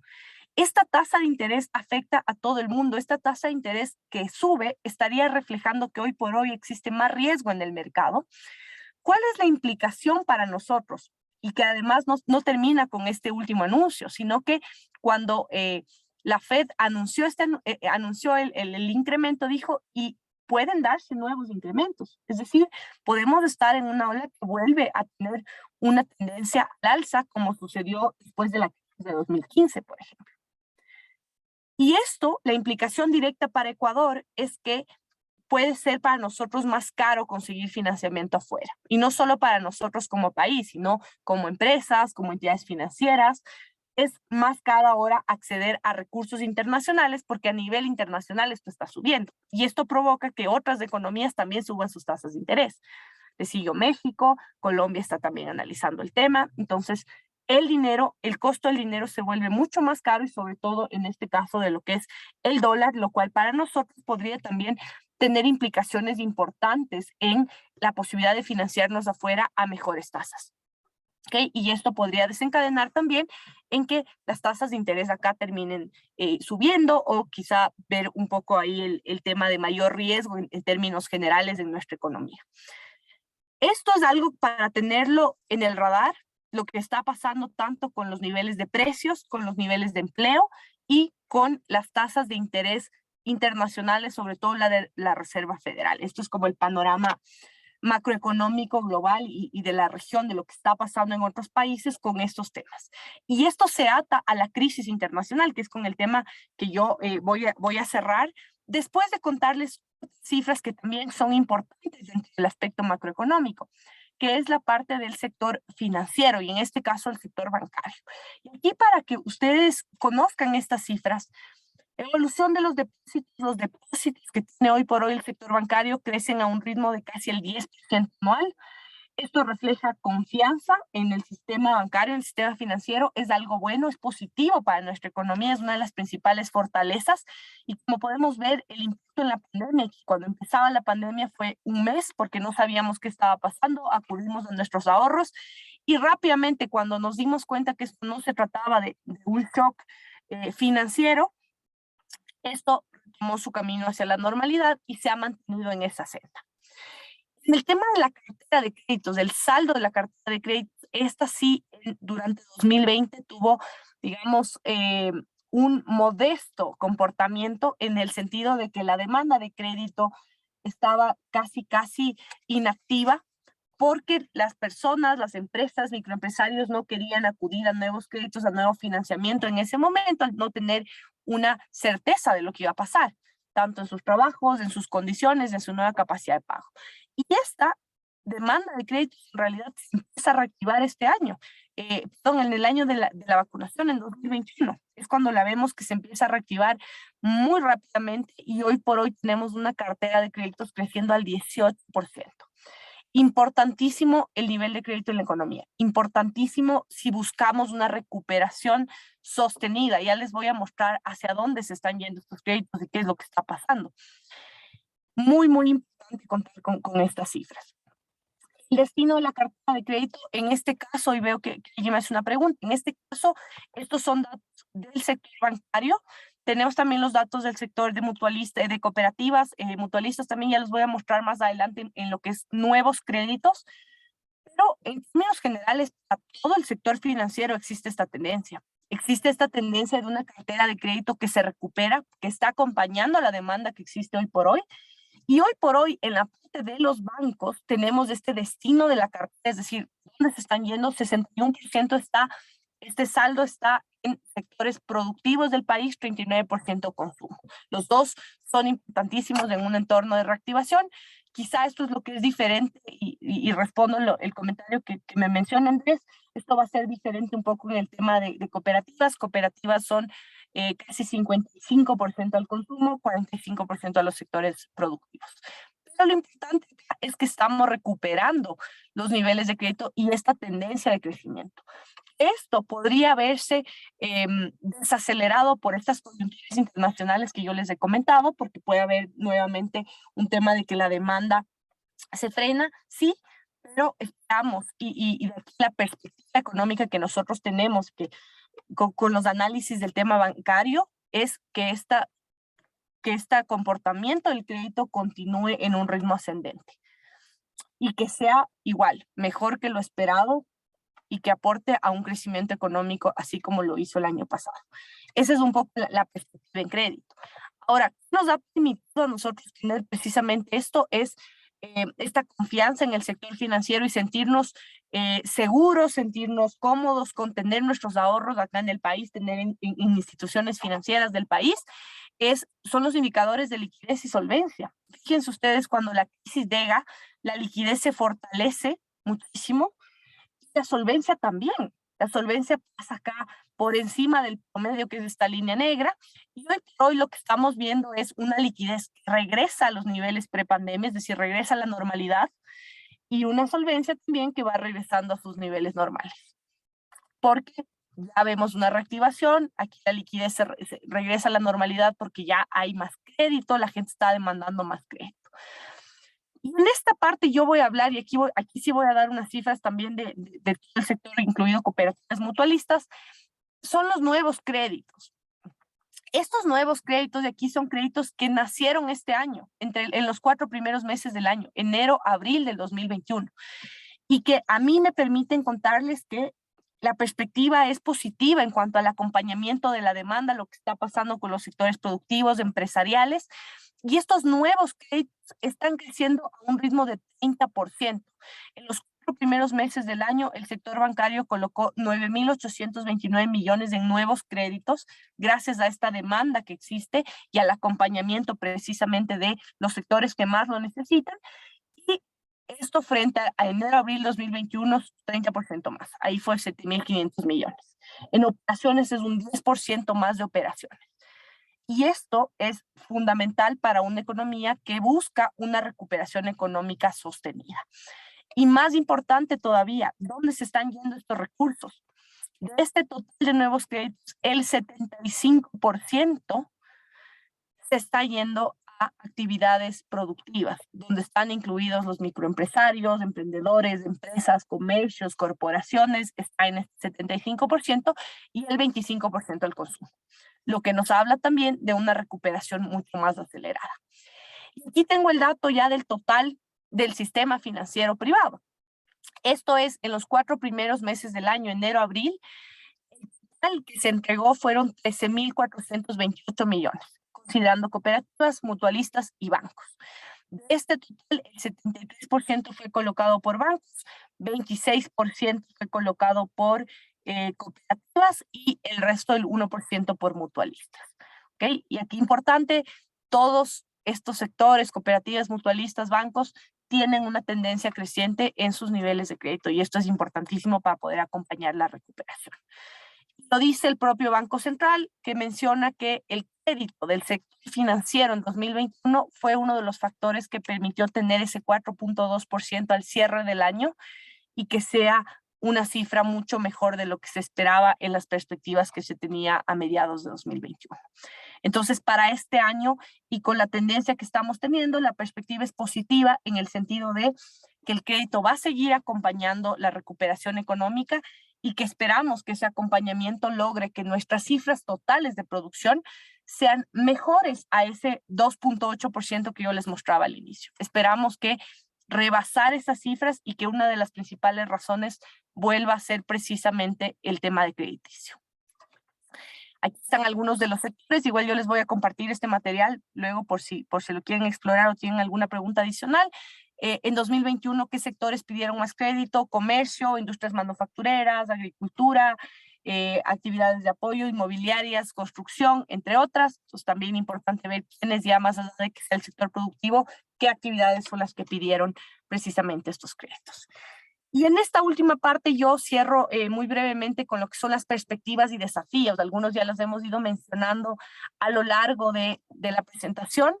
Esta tasa de interés afecta a todo el mundo. Esta tasa de interés que sube estaría reflejando que hoy por hoy existe más riesgo en el mercado. ¿Cuál es la implicación para nosotros? Y que además no termina con este último anuncio, sino que cuando la Fed anunció el incremento, dijo, y pueden darse nuevos incrementos. Es decir, podemos estar en una ola que vuelve a tener una tendencia al alza, como sucedió después de la crisis de 2015, por ejemplo. Y esto, la implicación directa para Ecuador es que puede ser para nosotros más caro conseguir financiamiento afuera. Y no solo para nosotros como país, sino como empresas, como entidades financieras. Es más caro ahora acceder a recursos internacionales porque a nivel internacional esto está subiendo. Y esto provoca que otras economías también suban sus tasas de interés. Le siguió México, Colombia está también analizando el tema. Entonces, el costo del dinero se vuelve mucho más caro y sobre todo en este caso de lo que es el dólar, lo cual para nosotros podría también tener implicaciones importantes en la posibilidad de financiarnos afuera a mejores tasas. ¿Okay? Y esto podría desencadenar también en que las tasas de interés acá terminen subiendo o quizá ver un poco ahí el tema de mayor riesgo en términos generales de nuestra economía. Esto es algo para tenerlo en el radar, lo que está pasando tanto con los niveles de precios, con los niveles de empleo y con las tasas de interés internacionales, sobre todo la de la Reserva Federal. Esto es como el panorama macroeconómico global y de la región, de lo que está pasando en otros países con estos temas. Y esto se ata a la crisis internacional, que es con el tema que yo voy a cerrar, después de contarles cifras que también son importantes dentro del aspecto macroeconómico, que es la parte del sector financiero y en este caso el sector bancario. Y aquí para que ustedes conozcan estas cifras, evolución de los depósitos que tiene hoy por hoy el sector bancario crecen a un ritmo de casi el 10% anual. Esto refleja confianza en el sistema bancario, en el sistema financiero. Es algo bueno, es positivo para nuestra economía, es una de las principales fortalezas. Y como podemos ver, el impacto en la pandemia, cuando empezaba la pandemia fue un mes porque no sabíamos qué estaba pasando, acudimos a nuestros ahorros y rápidamente cuando nos dimos cuenta que esto no se trataba de un shock financiero, esto tomó su camino hacia la normalidad y se ha mantenido en esa senda. En el tema de la cartera de créditos, del saldo de la cartera de créditos, esta sí durante 2020 tuvo, digamos, un modesto comportamiento en el sentido de que la demanda de crédito estaba casi inactiva porque las personas, las empresas, microempresarios no querían acudir a nuevos créditos, a nuevo financiamiento en ese momento, al no tener una certeza de lo que iba a pasar, tanto en sus trabajos, en sus condiciones, en su nueva capacidad de pago. Y esta demanda de créditos en realidad se empieza a reactivar este año. en el año de la vacunación, en 2021. Es cuando la vemos que se empieza a reactivar muy rápidamente y hoy por hoy tenemos una cartera de créditos creciendo al 18%. Importantísimo el nivel de crédito en la economía, importantísimo si buscamos una recuperación sostenida. Ya les voy a mostrar hacia dónde se están yendo estos créditos y qué es lo que está pasando. Muy, muy importante contar con estas cifras. El destino de la cartera de crédito, en este caso, y veo que ella me hace una pregunta, en este caso, estos son datos del sector bancario. Tenemos también los datos del sector de mutualistas, de cooperativas, mutualistas también, ya los voy a mostrar más adelante en lo que es nuevos créditos. Pero en términos generales, a todo el sector financiero existe esta tendencia. Existe esta tendencia de una cartera de crédito que se recupera, que está acompañando a la demanda que existe hoy por hoy. Y hoy por hoy, en la parte de los bancos, tenemos este destino de la cartera, es decir, ¿dónde se están yendo? 61% está, este saldo está en sectores productivos del país, 39% consumo. Los dos son importantísimos en un entorno de reactivación. Quizá esto es lo que es diferente y respondo el comentario que me menciona Andrés. Esto va a ser diferente un poco en el tema de cooperativas. Cooperativas son casi 55% al consumo, 45% a los sectores productivos. Pero lo importante es que estamos recuperando los niveles de crédito y esta tendencia de crecimiento. Esto podría verse desacelerado por estas coyunturas internacionales que yo les he comentado, porque puede haber nuevamente un tema de que la demanda se frena, sí, pero estamos, y de aquí la perspectiva económica que nosotros tenemos, que con los análisis del tema bancario, es que este comportamiento del crédito continúe en un ritmo ascendente y que sea igual, mejor que lo esperado y que aporte a un crecimiento económico así como lo hizo el año pasado. Esa es un poco la perspectiva en crédito. Ahora, ¿qué nos ha permitido a nosotros tener precisamente esto? Es esta confianza en el sector financiero y sentirnos seguros, sentirnos cómodos con tener nuestros ahorros acá en el país, tener en instituciones financieras del país, son los indicadores de liquidez y solvencia. Fíjense ustedes, cuando la crisis llega, la liquidez se fortalece muchísimo, la solvencia también. La solvencia pasa acá por encima del promedio, que es esta línea negra, y hoy por hoy lo que estamos viendo es una liquidez que regresa a los niveles prepandemia, es decir, regresa a la normalidad, y una solvencia también que va regresando a sus niveles normales. Porque ya vemos una reactivación, aquí la liquidez se regresa a la normalidad porque ya hay más crédito, la gente está demandando más crédito. Y en esta parte yo voy a hablar, y aquí sí voy a dar unas cifras también de todo el sector, incluido cooperativas mutualistas, son los nuevos créditos. Estos nuevos créditos de aquí son créditos que nacieron este año, en los 4 primeros meses del año, enero, abril del 2021, y que a mí me permiten contarles que la perspectiva es positiva en cuanto al acompañamiento de la demanda, lo que está pasando con los sectores productivos, empresariales, y estos nuevos créditos están creciendo a un ritmo de 30%. En los 4 primeros meses del año, el sector bancario colocó 9.829 millones en nuevos créditos, gracias a esta demanda que existe y al acompañamiento precisamente de los sectores que más lo necesitan. Y esto frente a enero-abril 2021, 30% más. Ahí fue 7.500 millones. En operaciones es un 10% más de operaciones. Y esto es fundamental para una economía que busca una recuperación económica sostenida. Y más importante todavía, ¿dónde se están yendo estos recursos? De este total de nuevos créditos, el 75% se está yendo a actividades productivas, donde están incluidos los microempresarios, emprendedores, empresas, comercios, corporaciones, está en este 75% y el 25% al consumo, lo que nos habla también de una recuperación mucho más acelerada. Y aquí tengo el dato ya del total del sistema financiero privado. Esto es, en los 4 primeros meses del año, enero-abril, el total que se entregó fueron 13.428 millones, considerando cooperativas, mutualistas y bancos. De este total, el 73% fue colocado por bancos, 26% fue colocado por cooperativas y el resto, el 1% por mutualistas. ¿Okay? Y aquí importante, todos estos sectores, cooperativas, mutualistas, bancos, tienen una tendencia creciente en sus niveles de crédito y esto es importantísimo para poder acompañar la recuperación. Lo dice el propio Banco Central, que menciona que el crédito del sector financiero en 2021 fue uno de los factores que permitió tener ese 4.2% al cierre del año y que sea una cifra mucho mejor de lo que se esperaba en las perspectivas que se tenía a mediados de 2021. Entonces, para este año y con la tendencia que estamos teniendo, la perspectiva es positiva en el sentido de que el crédito va a seguir acompañando la recuperación económica y que esperamos que ese acompañamiento logre que nuestras cifras totales de producción sean mejores a ese 2.8% que yo les mostraba al inicio. Esperamos que rebasar esas cifras y que una de las principales razones vuelva a ser precisamente el tema de crediticio. Aquí están algunos de los sectores, igual yo les voy a compartir este material luego por si lo quieren explorar o tienen alguna pregunta adicional. En 2021, ¿qué sectores pidieron más crédito? Comercio, industrias manufactureras, agricultura, actividades de apoyo, inmobiliarias, construcción, entre otras. Entonces también importante ver quiénes ya más allá de que sea el sector productivo, qué actividades son las que pidieron precisamente estos créditos. Y en esta última parte yo cierro muy brevemente con lo que son las perspectivas y desafíos. Algunos ya los hemos ido mencionando a lo largo de la presentación.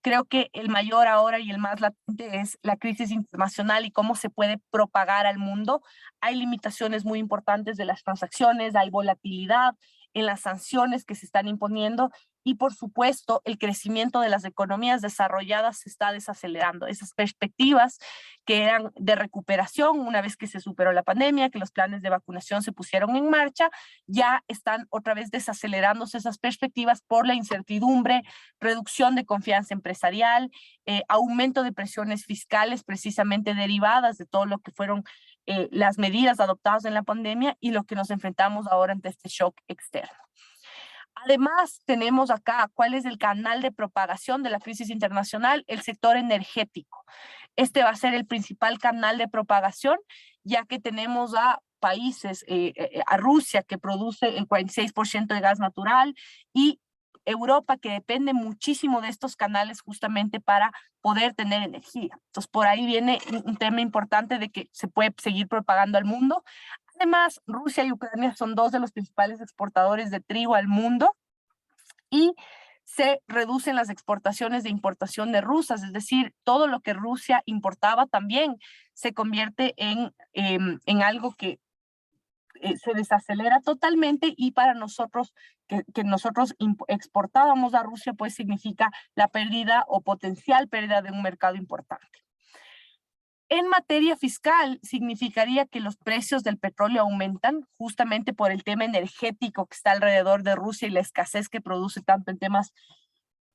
Creo que el mayor ahora y el más latente es la crisis internacional y cómo se puede propagar al mundo. Hay limitaciones muy importantes de las transacciones, hay volatilidad en las sanciones que se están imponiendo y por supuesto el crecimiento de las economías desarrolladas se está desacelerando. Esas perspectivas que eran de recuperación una vez que se superó la pandemia, que los planes de vacunación se pusieron en marcha, ya están otra vez desacelerándose esas perspectivas por la incertidumbre, reducción de confianza empresarial, aumento de presiones fiscales precisamente derivadas de todo lo que fueron las medidas adoptadas en la pandemia y lo que nos enfrentamos ahora ante este shock externo. Además, tenemos acá cuál es el canal de propagación de la crisis internacional, el sector energético. Este va a ser el principal canal de propagación, ya que tenemos a países, a Rusia, que produce el 46% de gas natural, y Europa, que depende muchísimo de estos canales justamente para poder tener energía. Entonces, por ahí viene un tema importante de que se puede seguir propagando al mundo. Además, Rusia y Ucrania son dos de los principales exportadores de trigo al mundo y se reducen las exportaciones de importación de rusas, es decir, todo lo que Rusia importaba también se convierte en algo que se desacelera totalmente y para nosotros, que nosotros exportábamos a Rusia, pues significa la pérdida o potencial pérdida de un mercado importante. En materia fiscal, significaría que los precios del petróleo aumentan justamente por el tema energético que está alrededor de Rusia y la escasez que produce tanto en temas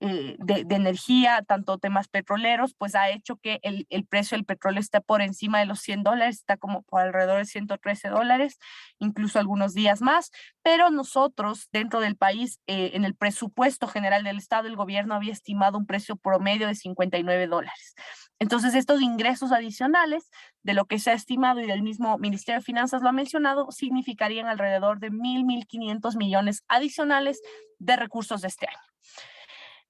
de energía, tanto temas petroleros, pues ha hecho que el precio del petróleo esté por encima de los $100, está como por alrededor de $113, incluso algunos días más, pero nosotros dentro del país, en el presupuesto general del Estado, el gobierno había estimado un precio promedio de $59. Entonces, estos ingresos adicionales de lo que se ha estimado y del mismo Ministerio de Finanzas lo ha mencionado, significarían alrededor de 1.500 millones adicionales de recursos de este año.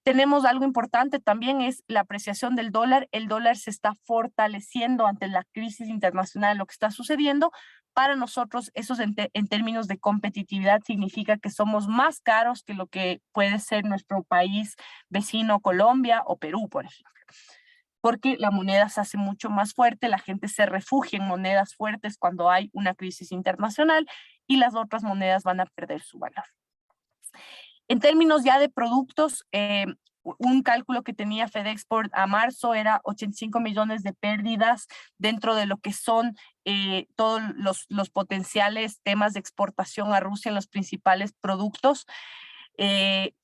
Tenemos algo importante también, es la apreciación del dólar. El dólar se está fortaleciendo ante la crisis internacional, lo que está sucediendo. Para nosotros, eso en términos de competitividad significa que somos más caros que lo que puede ser nuestro país vecino, Colombia o Perú, por ejemplo. Porque la moneda se hace mucho más fuerte, la gente se refugia en monedas fuertes cuando hay una crisis internacional y las otras monedas van a perder su valor. En términos ya de productos, un cálculo que tenía FedExport a marzo era 85 millones de pérdidas dentro de lo que son todos los potenciales temas de exportación a Rusia en los principales productos,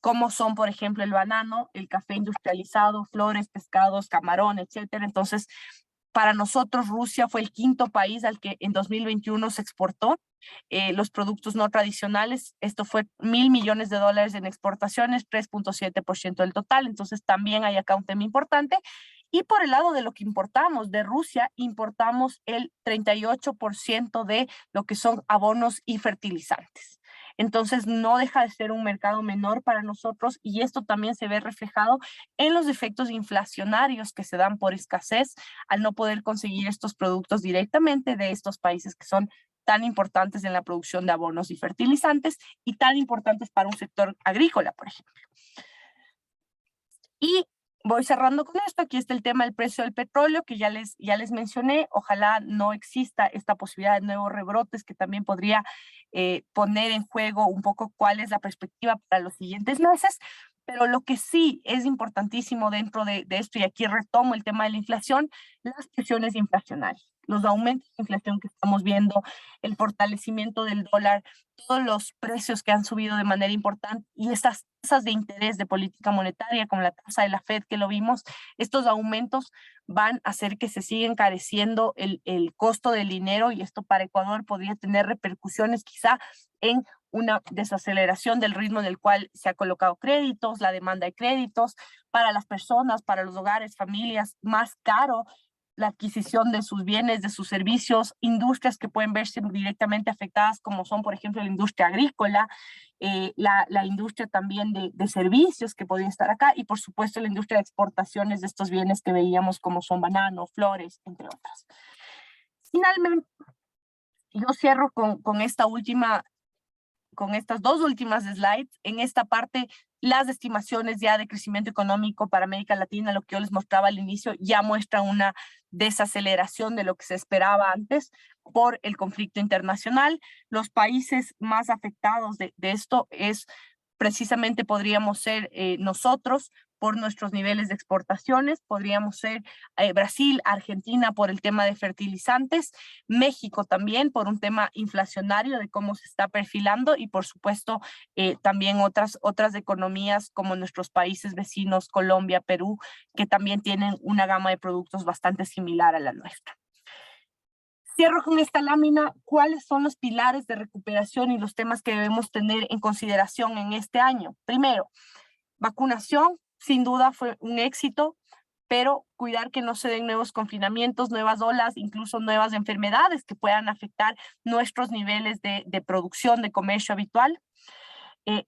como son, por ejemplo, el banano, el café industrializado, flores, pescados, camarón, etcétera. Entonces, para nosotros, Rusia fue el quinto país al que en 2021 se exportó los productos no tradicionales. Esto fue $1.000 millones en exportaciones, 3.7% del total. Entonces, también hay acá un tema importante. Y por el lado de lo que importamos de Rusia, importamos el 38% de lo que son abonos y fertilizantes. Entonces no deja de ser un mercado menor para nosotros y esto también se ve reflejado en los efectos inflacionarios que se dan por escasez al no poder conseguir estos productos directamente de estos países que son tan importantes en la producción de abonos y fertilizantes y tan importantes para un sector agrícola, por ejemplo. Y voy cerrando con esto. Aquí está el tema del precio del petróleo, que ya les mencioné. Ojalá no exista esta posibilidad de nuevos rebrotes que también podría poner en juego un poco cuál es la perspectiva para los siguientes meses. Pero lo que sí es importantísimo dentro de esto, y aquí retomo el tema de la inflación, las presiones inflacionarias, los aumentos de inflación que estamos viendo, el fortalecimiento del dólar, todos los precios que han subido de manera importante y estas tasas de interés de política monetaria, como la tasa de la Fed que lo vimos, estos aumentos van a hacer que se siga encareciendo el costo del dinero y esto para Ecuador podría tener repercusiones quizá en una desaceleración del ritmo en el cual se ha colocado créditos, la demanda de créditos para las personas, para los hogares, familias, más caro la adquisición de sus bienes, de sus servicios, industrias que pueden verse directamente afectadas, como son, por ejemplo, la industria agrícola, la industria también de servicios que podría estar acá, y por supuesto la industria de exportaciones de estos bienes que veíamos como son bananos, flores, entre otras. Finalmente, yo cierro con esta última con estas dos últimas slides. En esta parte, las estimaciones ya de crecimiento económico para América Latina, lo que yo les mostraba al inicio, ya muestran una desaceleración de lo que se esperaba antes por el conflicto internacional. Los países más afectados de esto es precisamente podríamos ser nosotros por nuestros niveles de exportaciones, podríamos ser Brasil, Argentina por el tema de fertilizantes, México también por un tema inflacionario de cómo se está perfilando y por supuesto también otras economías como nuestros países vecinos, Colombia, Perú, que también tienen una gama de productos bastante similar a la nuestra. Cierro con esta lámina. ¿Cuáles son los pilares de recuperación y los temas que debemos tener en consideración en este año? Primero, vacunación, sin duda fue un éxito, pero cuidar que no se den nuevos confinamientos, nuevas olas, incluso nuevas enfermedades que puedan afectar nuestros niveles de producción, de comercio habitual.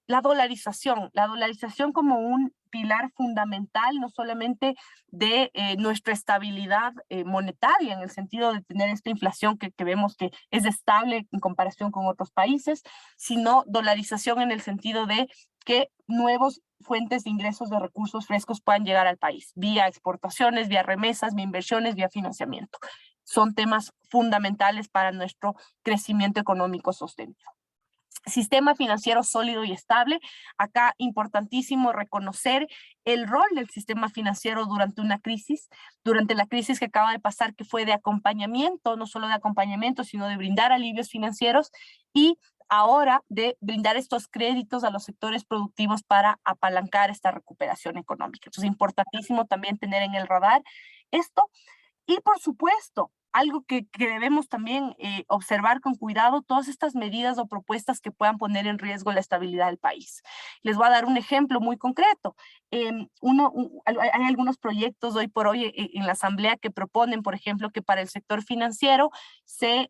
La dolarización como un pilar fundamental, no solamente de nuestra estabilidad monetaria, en el sentido de tener esta inflación que vemos que es estable en comparación con otros países, sino dolarización en el sentido de que nuevos fuentes de ingresos de recursos frescos puedan llegar al país, vía exportaciones, vía remesas, vía inversiones, vía financiamiento. Son temas fundamentales para nuestro crecimiento económico sostenido. Sistema financiero sólido y estable. Acá importantísimo reconocer el rol del sistema financiero durante una crisis, durante la crisis que acaba de pasar, que fue de acompañamiento, no solo de acompañamiento, sino de brindar alivios financieros y ahora de brindar estos créditos a los sectores productivos para apalancar esta recuperación económica. Entonces es importantísimo también tener en el radar esto. Y por supuesto, algo que debemos también observar con cuidado, todas estas medidas o propuestas que puedan poner en riesgo la estabilidad del país. Les voy a dar un ejemplo muy concreto. Hay algunos proyectos hoy por hoy en la Asamblea que proponen, por ejemplo, que para el sector financiero se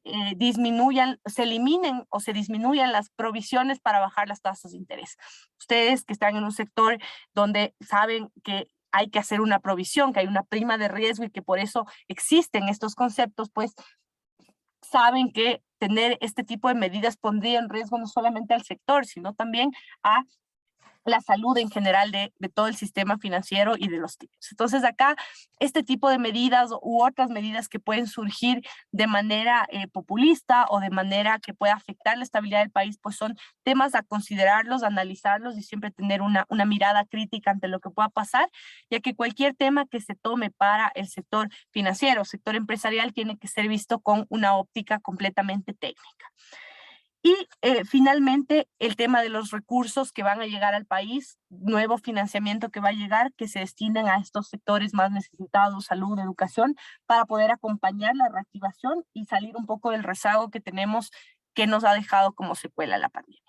eliminen o se disminuyan las provisiones para bajar las tasas de interés. Ustedes que están en un sector donde saben que hay que hacer una provisión, que hay una prima de riesgo y que por eso existen estos conceptos, pues saben que tener este tipo de medidas pondría en riesgo no solamente al sector, sino también a la salud en general de todo el sistema financiero y de los tipos. Entonces acá este tipo de medidas u otras medidas que pueden surgir de manera populista o de manera que pueda afectar la estabilidad del país, pues son temas a considerarlos, a analizarlos y siempre tener una mirada crítica ante lo que pueda pasar, ya que cualquier tema que se tome para el sector financiero, sector empresarial, tiene que ser visto con una óptica completamente técnica. Y finalmente, el tema de los recursos que van a llegar al país, nuevo financiamiento que va a llegar, que se destinen a estos sectores más necesitados, salud, educación, para poder acompañar la reactivación y salir un poco del rezago que tenemos que nos ha dejado como secuela la pandemia.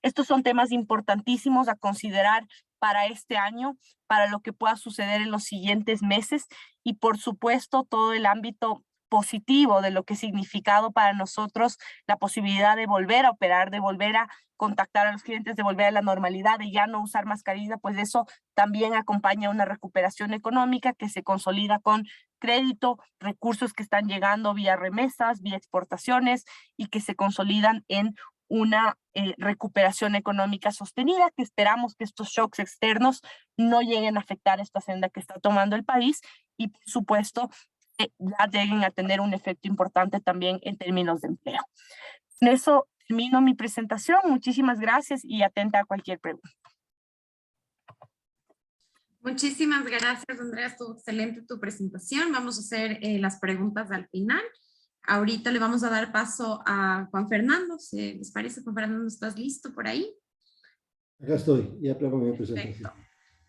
Estos son temas importantísimos a considerar para este año, para lo que pueda suceder en los siguientes meses y por supuesto todo el ámbito positivo de lo que ha significado para nosotros la posibilidad de volver a operar, de volver a contactar a los clientes, de volver a la normalidad, de ya no usar mascarilla, pues eso también acompaña una recuperación económica que se consolida con crédito, recursos que están llegando vía remesas, vía exportaciones y que se consolidan en una recuperación económica sostenida, que esperamos que estos shocks externos no lleguen a afectar esta senda que está tomando el país y, por supuesto, ya lleguen a tener un efecto importante también en términos de empleo. Con eso termino mi presentación. Muchísimas gracias y atenta a cualquier pregunta. Muchísimas gracias, Andrea. Estuvo excelente tu presentación. Vamos a hacer las preguntas al final. Ahorita le vamos a dar paso a Juan Fernando. ¿Si les parece, Juan Fernando, estás listo por ahí? Acá estoy, ya preparé mi presentación.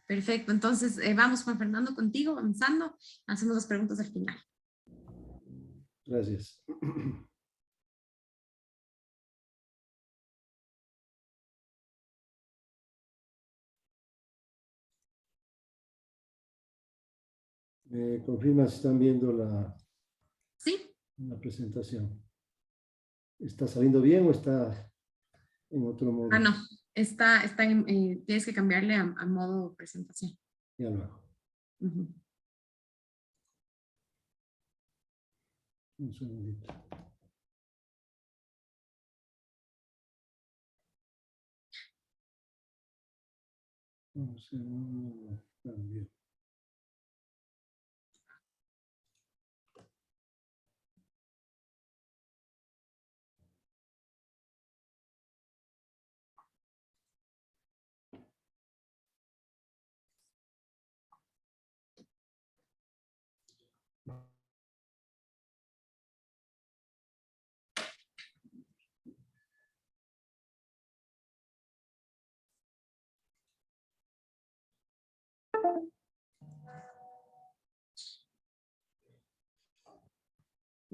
Perfecto. Entonces, vamos, Juan Fernando, contigo, avanzando. Hacemos las preguntas al final. Gracias. ¿Me confirmas si están viendo Sí. la presentación? ¿Está saliendo bien o está en otro modo? Ah, no. Tienes que cambiarle a modo presentación. Ya lo hago. Un segundito. Un segundo. Cambio.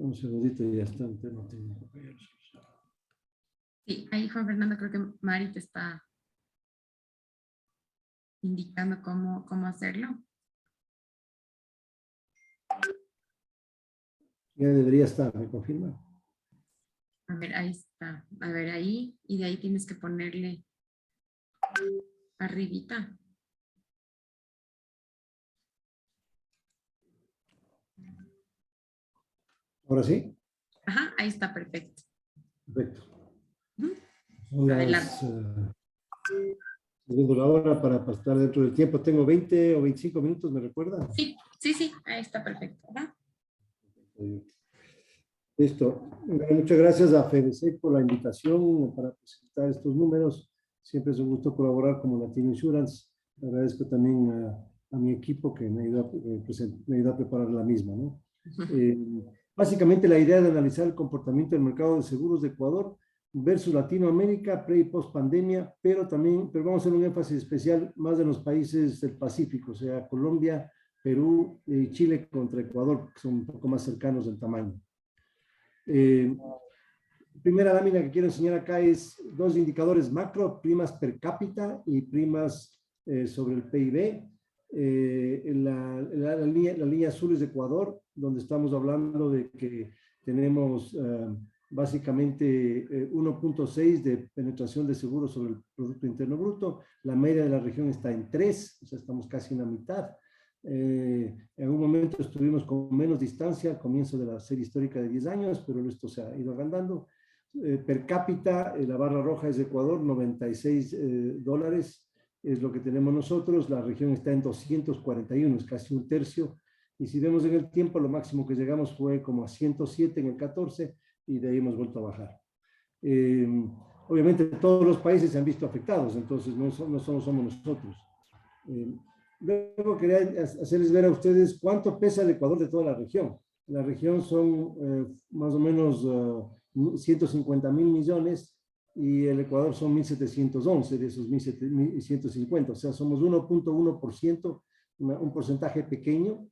Un segundito y ya está. No tengo que... Sí, ahí Juan Fernando, creo que Mari te está indicando cómo hacerlo. Ya debería estar, ¿me confirma? A ver, ahí está. A ver, ahí. Y de ahí tienes que ponerle arribita. ¿Ahora sí? Ajá, ahí está, perfecto. Perfecto. Son Adelante. Viendo la hora para estar dentro del tiempo. Tengo 20 o 25 minutos, ¿me recuerda? Sí, ahí está perfecto. ¿Verdad? Listo. Muchas gracias a FEDESEC por la invitación para presentar estos números. Siempre es un gusto colaborar como Latino Insurance. Agradezco también a mi equipo que me ayudó a preparar la misma, ¿no? Básicamente la idea de analizar el comportamiento del mercado de seguros de Ecuador versus Latinoamérica, pre y post pandemia, pero vamos a hacer un énfasis especial más en los países del Pacífico, o sea, Colombia, Perú y Chile contra Ecuador, que son un poco más cercanos en tamaño. Primera lámina que quiero enseñar acá es dos indicadores macro, primas per cápita y primas sobre el PIB. La línea azul es de Ecuador, donde estamos hablando de que tenemos básicamente 1.6 de penetración de seguros sobre el Producto Interno Bruto. La media de la región está en 3, o sea, estamos casi en la mitad. En un momento estuvimos con menos distancia al comienzo de la serie histórica de 10 años, pero esto se ha ido agrandando. Per cápita, la barra roja es de Ecuador, $96 es lo que tenemos nosotros. La región está en 241, es casi un tercio. Y si vemos en el tiempo, lo máximo que llegamos fue como a 107 en el 14 y de ahí hemos vuelto a bajar. Obviamente todos los países se han visto afectados, entonces no solo somos nosotros. Luego quería hacerles ver a ustedes cuánto pesa el Ecuador de toda la región. La región son más o menos 150.000 millones y el Ecuador son 1.711 de esos 1.150. O sea, somos 1.1%, un porcentaje pequeño.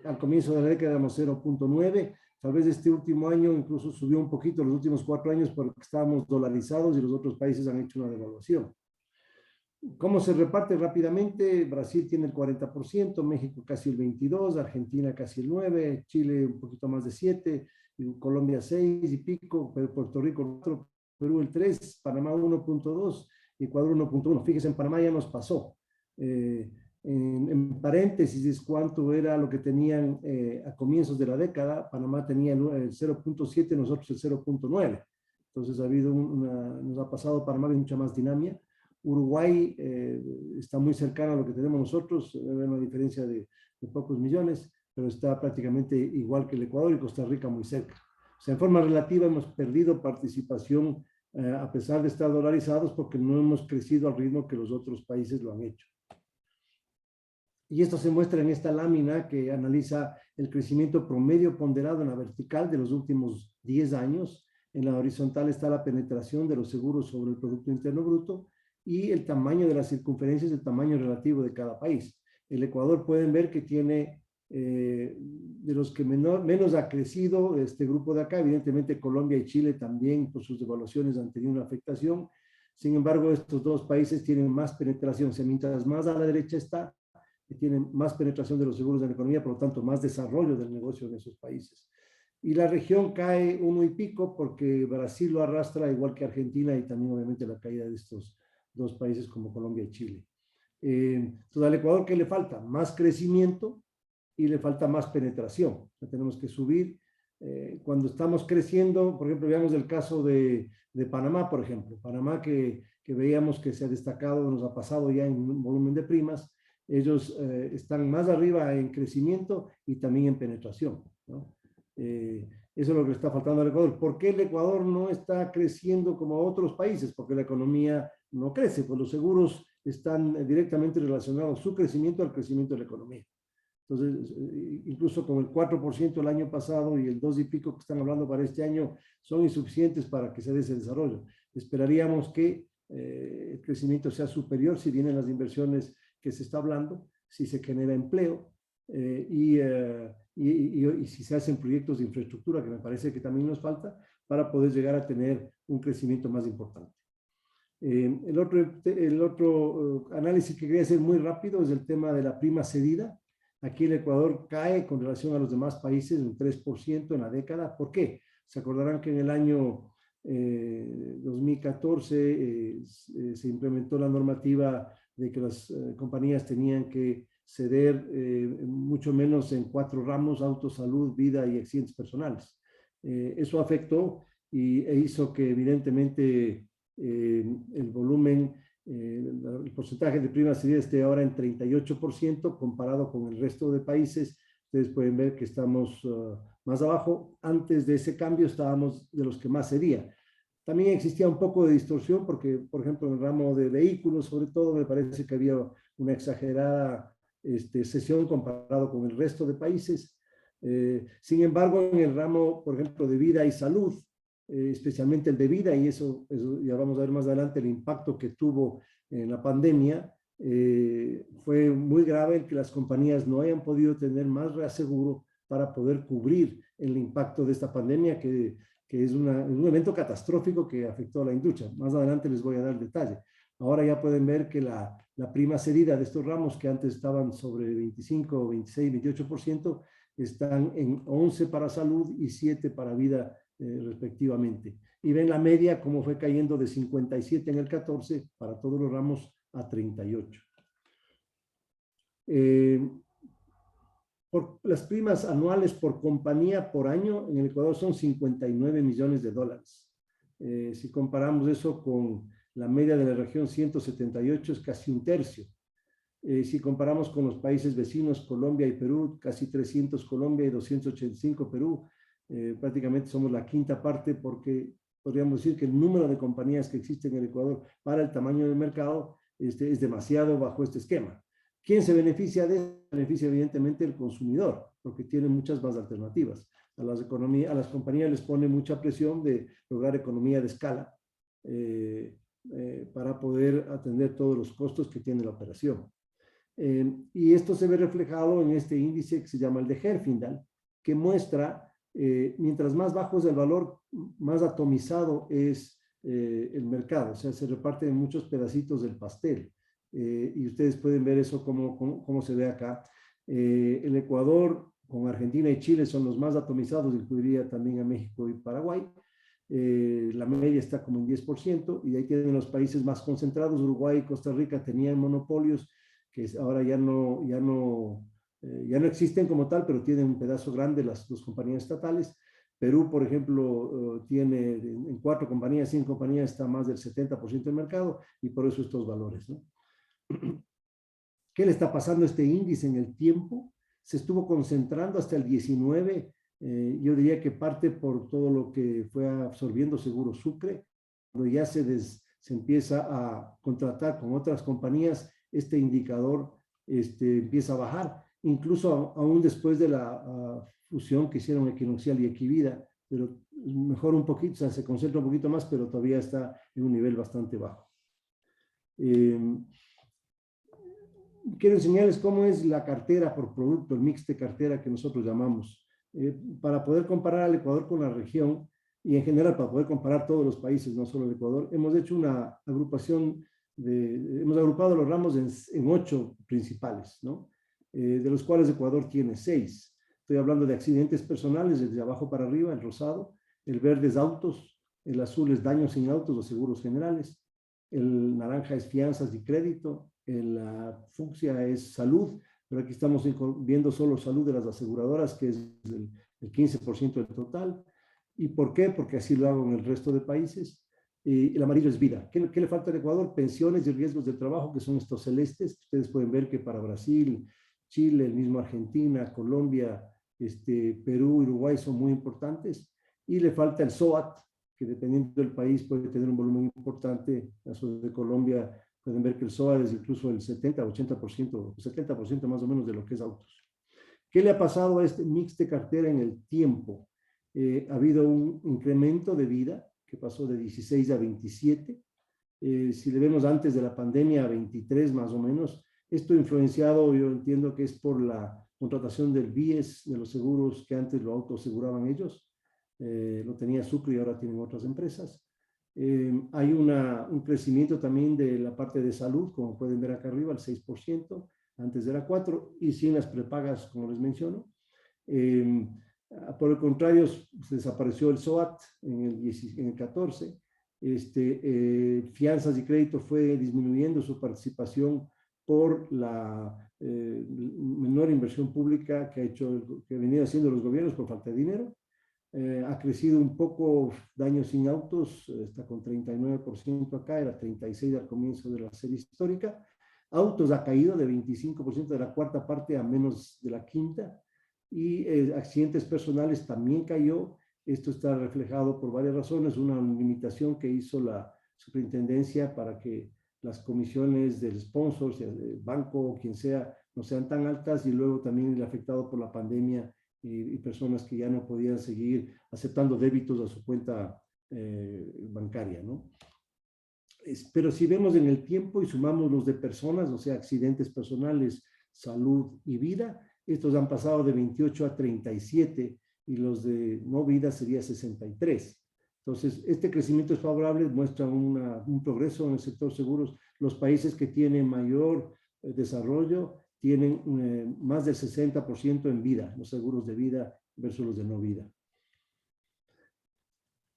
Al comienzo de la década éramos 0.9%. Tal vez este último año incluso subió un poquito, los últimos 4 años, porque estábamos dolarizados y los otros países han hecho una devaluación. ¿Cómo se reparte rápidamente? Brasil tiene el 40%, México casi el 22%, Argentina casi el 9%, Chile un poquito más de 7%, Colombia 6 y pico, Puerto Rico 4%, Perú el 3%, Panamá 1.2%, Ecuador 1.1%. Fíjese, en Panamá ya nos pasó. En paréntesis es cuánto era lo que tenían a comienzos de la década. Panamá tenía el 0.7, nosotros el 0.9. Entonces nos ha pasado Panamá de mucha más dinámica. Uruguay está muy cercano a lo que tenemos nosotros, una diferencia de pocos millones, pero está prácticamente igual que el Ecuador, y Costa Rica muy cerca. O sea, en forma relativa hemos perdido participación a pesar de estar dolarizados, porque no hemos crecido al ritmo que los otros países lo han hecho. Y esto se muestra en esta lámina que analiza el crecimiento promedio ponderado en la vertical de los últimos 10 años. En la horizontal está la penetración de los seguros sobre el Producto Interno Bruto, y el tamaño de las circunferencias, el tamaño relativo de cada país. El Ecuador, pueden ver que tiene, de los que menos ha crecido este grupo de acá. Evidentemente Colombia y Chile también, por sus devaluaciones, han tenido una afectación. Sin embargo, estos dos países tienen más penetración. O sea, mientras más a la derecha está, tienen más penetración de los seguros de la economía, por lo tanto, más desarrollo del negocio en esos países. Y la región cae 1 y pico, porque Brasil lo arrastra, igual que Argentina, y también obviamente la caída de estos dos países como Colombia y Chile. Entonces, al Ecuador, ¿qué le falta? Más crecimiento y le falta más penetración. O sea, tenemos que subir. Cuando estamos creciendo, por ejemplo, veamos el caso de Panamá, por ejemplo. Panamá, que veíamos que se ha destacado, nos ha pasado ya en volumen de primas. Ellos están más arriba en crecimiento y también en penetración, ¿no? Eso es lo que está faltando al Ecuador. ¿Por qué el Ecuador no está creciendo como otros países? Porque la economía no crece, pues los seguros están directamente relacionados su crecimiento al crecimiento de la economía. Entonces, incluso con el 4% el año pasado y el 2 y pico que están hablando para este año, son insuficientes para que se dé ese desarrollo. Esperaríamos que el crecimiento sea superior si vienen las inversiones que se está hablando, si se genera empleo, y si se hacen proyectos de infraestructura, que me parece que también nos falta, para poder llegar a tener un crecimiento más importante. El otro análisis que quería hacer muy rápido es el tema de la prima cedida. Aquí el Ecuador cae con relación a los demás países un 3% en la década. ¿Por qué? Se acordarán que en el año 2014 se implementó la normativa de que las compañías tenían que ceder mucho menos en 4 ramos: auto, salud, vida y accidentes personales. Eso afectó e hizo que evidentemente el volumen, el porcentaje de prima cedida esté ahora en 38% comparado con el resto de países. Ustedes pueden ver que estamos más abajo. Antes de ese cambio estábamos de los que más cedía. También existía un poco de distorsión porque, por ejemplo, en el ramo de vehículos, sobre todo, me parece que había una exagerada cesión comparado con el resto de países. Sin embargo, en el ramo, por ejemplo, de vida y salud, especialmente el de vida, y eso ya vamos a ver más adelante el impacto que tuvo en la pandemia, fue muy grave el que las compañías no hayan podido tener más reaseguro para poder cubrir el impacto de esta pandemia, que es un evento catastrófico que afectó a la industria. Más adelante les voy a dar detalle. Ahora ya pueden ver que la prima cedida de estos ramos, que antes estaban sobre 25, 26, 28%, están en 11 para salud y 7 para vida, respectivamente. Y ven la media cómo fue cayendo de 57 en el 14 para todos los ramos a 38. Las primas anuales por compañía por año en el Ecuador son $59 millones. Si comparamos eso con la media de la región 178, es casi un tercio. Si comparamos con los países vecinos, Colombia y Perú, casi 300 Colombia y 285 Perú, prácticamente somos la quinta parte, porque podríamos decir que el número de compañías que existen en el Ecuador para el tamaño del mercado es demasiado bajo este esquema. ¿Quién se beneficia de eso? Se beneficia evidentemente el consumidor, porque tiene muchas más alternativas. A las compañías les pone mucha presión de lograr economía de escala para poder atender todos los costos que tiene la operación. Y esto se ve reflejado en este índice que se llama el de Herfindahl, que muestra, mientras más bajo es el valor, más atomizado es el mercado. O sea, se reparte en muchos pedacitos del pastel. y ustedes pueden ver eso cómo se ve acá. El Ecuador con Argentina y Chile son los más atomizados, incluiría también a México y Paraguay. La media está como en 10%, y ahí tienen los países más concentrados. Uruguay y Costa Rica tenían monopolios que ahora ya no existen como tal, pero tienen un pedazo grande las compañías estatales. Perú, por ejemplo, tiene en 4 compañías, 5 compañías, está más del 70% del mercado, y por eso estos valores, ¿no? ¿Qué le está pasando a este índice en el tiempo? Se estuvo concentrando hasta el 19. Yo diría que parte por todo lo que fue absorbiendo Seguro Sucre. Cuando ya se empieza a contratar con otras compañías, este indicador empieza a bajar, incluso aún después de la fusión que hicieron Equinoxial y Equivida, pero mejor un poquito, o sea, se concentra un poquito más, pero todavía está en un nivel bastante bajo. Quiero enseñarles cómo es la cartera por producto, el mix de cartera que nosotros llamamos, para poder comparar al Ecuador con la región, y en general para poder comparar todos los países, no solo el Ecuador. Hemos hecho una agrupación, hemos agrupado los ramos en 8 principales, ¿no? De los cuales Ecuador tiene 6. Estoy hablando de accidentes personales, desde abajo para arriba, el rosado; el verde es autos; el azul es daños sin autos o seguros generales; el naranja es fianzas y crédito; la fucsia es salud, pero aquí estamos viendo solo salud de las aseguradoras, que es el 15% del total. ¿Y por qué? Porque así lo hago en el resto de países. Y el amarillo es vida. ¿Qué le falta al Ecuador? Pensiones y riesgos del trabajo, que son estos celestes. Ustedes pueden ver que para Brasil, Chile, el mismo Argentina, Colombia, Perú, Uruguay son muy importantes. Y le falta el SOAT, que dependiendo del país puede tener un volumen importante. En el caso de Colombia, pueden ver que el SOAT es incluso el 70, 80%, 70% más o menos de lo que es autos. ¿Qué le ha pasado a este mix de cartera en el tiempo? Ha habido un incremento de vida que pasó de 16 a 27. Si le vemos antes de la pandemia, a 23 más o menos. Esto influenciado, yo entiendo que es por la contratación del BIES, de los seguros que antes lo autoaseguraban ellos. Lo tenía Sucre y ahora tienen otras empresas. Hay un crecimiento también de la parte de salud, como pueden ver acá arriba, el 6%, antes era 4%, y sin las prepagas, como les menciono. Por el contrario, se desapareció el SOAT en el 14. Fianzas y crédito fue disminuyendo su participación por la menor inversión pública que venían haciendo los gobiernos por falta de dinero. Ha crecido un poco daños sin autos, está con 39% acá, era 36% al comienzo de la serie histórica. Autos ha caído de 25% de la cuarta parte a menos de la quinta. Y accidentes personales también cayó. Esto está reflejado por varias razones. Una limitación que hizo la superintendencia para que las comisiones del sponsor, sea del banco o quien sea, no sean tan altas, y luego también el afectado por la pandemia y personas que ya no podían seguir aceptando débitos a su cuenta bancaria, ¿no? Pero si vemos en el tiempo y sumamos los de personas, o sea, accidentes personales, salud y vida, estos han pasado de 28 a 37, y los de no vida sería 63. Entonces, este crecimiento es favorable, muestra un progreso en el sector seguros. Los países que tienen mayor desarrollo tienen más del 60% en vida, los seguros de vida versus los de no vida.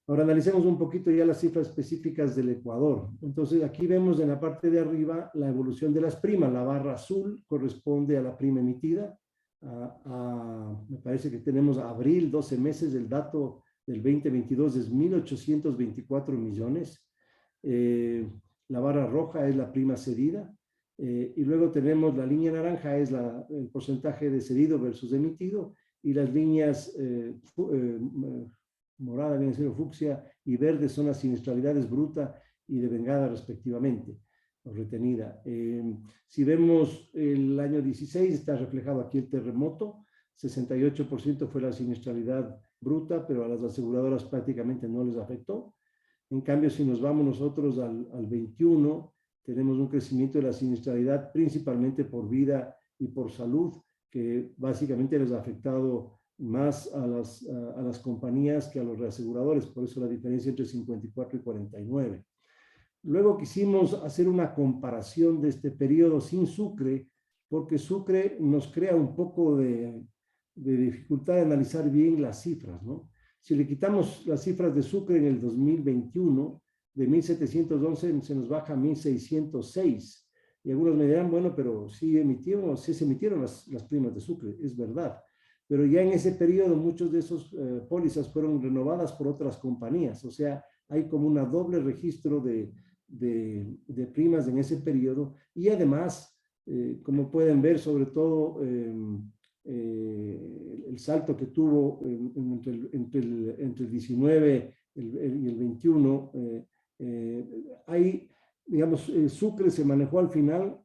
Ahora analicemos un poquito ya las cifras específicas del Ecuador. Entonces, aquí vemos en la parte de arriba la evolución de las primas. La barra azul corresponde a la prima emitida. Me parece que tenemos abril, 12 meses, el dato del 2022 es 1.824 millones. La barra roja es la prima cedida. Y luego tenemos la línea naranja, es el porcentaje de cedido versus emitido, y las líneas morada, viene siendo fucsia, y verde son las siniestralidades bruta y devengada respectivamente, o retenida. Si vemos el año 16, está reflejado aquí el terremoto, 68% fue la siniestralidad bruta, pero a las aseguradoras prácticamente no les afectó. En cambio, si nos vamos nosotros al 21, tenemos un crecimiento de la siniestralidad principalmente por vida y por salud, que básicamente les ha afectado más a las compañías que a los reaseguradores, por eso la diferencia entre 54 y 49. Luego quisimos hacer una comparación de este periodo sin Sucre, porque Sucre nos crea un poco de dificultad de analizar bien las cifras, ¿no? Si le quitamos las cifras de Sucre en el 2021, de 1.711 se nos baja a 1.606. Y algunos me dirán, bueno, pero sí se emitieron las primas de Sucre, es verdad. Pero ya en ese periodo muchos de esos pólizas fueron renovadas por otras compañías. O sea, hay como una doble registro de primas en ese periodo. Y además, como pueden ver, sobre todo el salto que tuvo entre el 19 y el 21, hay, digamos, Sucre se manejó al final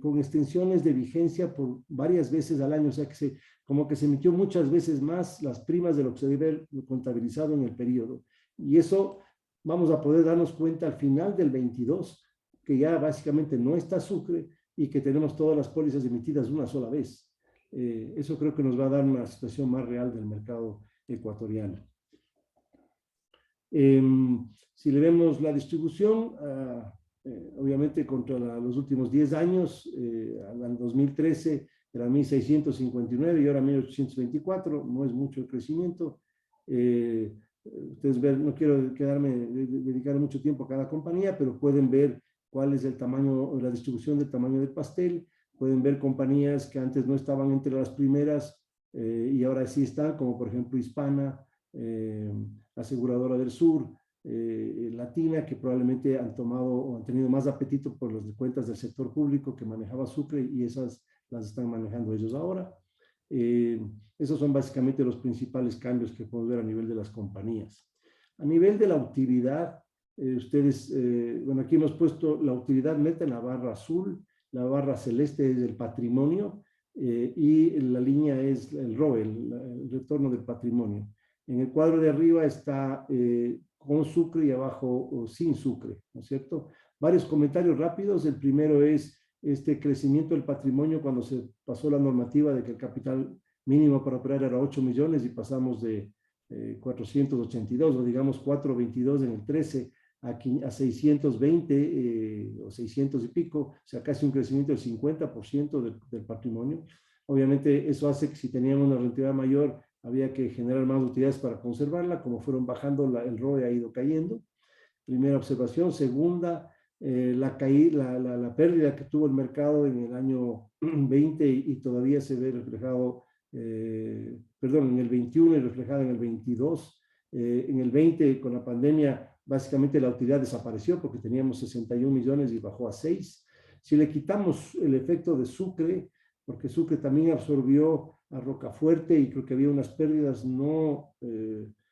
con extensiones de vigencia por varias veces al año, o sea que como que se emitió muchas veces más las primas de lo que se debe haber contabilizado en el periodo. Y eso vamos a poder darnos cuenta al final del 22, que ya básicamente no está Sucre y que tenemos todas las pólizas emitidas una sola vez. Eso creo que nos va a dar una situación más real del mercado ecuatoriano. Si le vemos la distribución, obviamente contra los últimos 10 años, en 2013 era 1.659 y ahora 1.824, no es mucho el crecimiento. Ustedes ven, no quiero dedicar mucho tiempo a cada compañía, pero pueden ver cuál es el tamaño, la distribución del tamaño del pastel. Pueden ver compañías que antes no estaban entre las primeras y ahora sí están, como por ejemplo Hispana, Aseguradora del Sur, Latina, que probablemente han tomado o han tenido más apetito por las cuentas del sector público que manejaba Sucre y esas las están manejando ellos ahora. Esos son básicamente los principales cambios que podemos ver a nivel de las compañías. A nivel de la utilidad, ustedes, bueno, aquí hemos puesto la utilidad neta en la barra azul, la barra celeste es el patrimonio y la línea es el ROE, el retorno del patrimonio. En el cuadro de arriba está con Sucre y abajo sin Sucre, ¿no es cierto? Varios comentarios rápidos. El primero es este crecimiento del patrimonio cuando se pasó la normativa de que el capital mínimo para operar era 8 millones y pasamos de 482 o digamos 422 en el 13 a 620 o 600 y pico, o sea, casi un crecimiento del 50% del patrimonio. Obviamente eso hace que si teníamos una rentabilidad mayor, había que generar más utilidades para conservarla, como fueron bajando, el ROE ha ido cayendo. Primera observación. Segunda, la pérdida que tuvo el mercado en el año 20 y todavía se ve reflejado, en el 21 y reflejado en el 22. En el 20, con la pandemia, básicamente la utilidad desapareció porque teníamos 61 millones y bajó a 6. Si le quitamos el efecto de Sucre, porque Sucre también absorbió a Rocafuerte y creo que había unas pérdidas no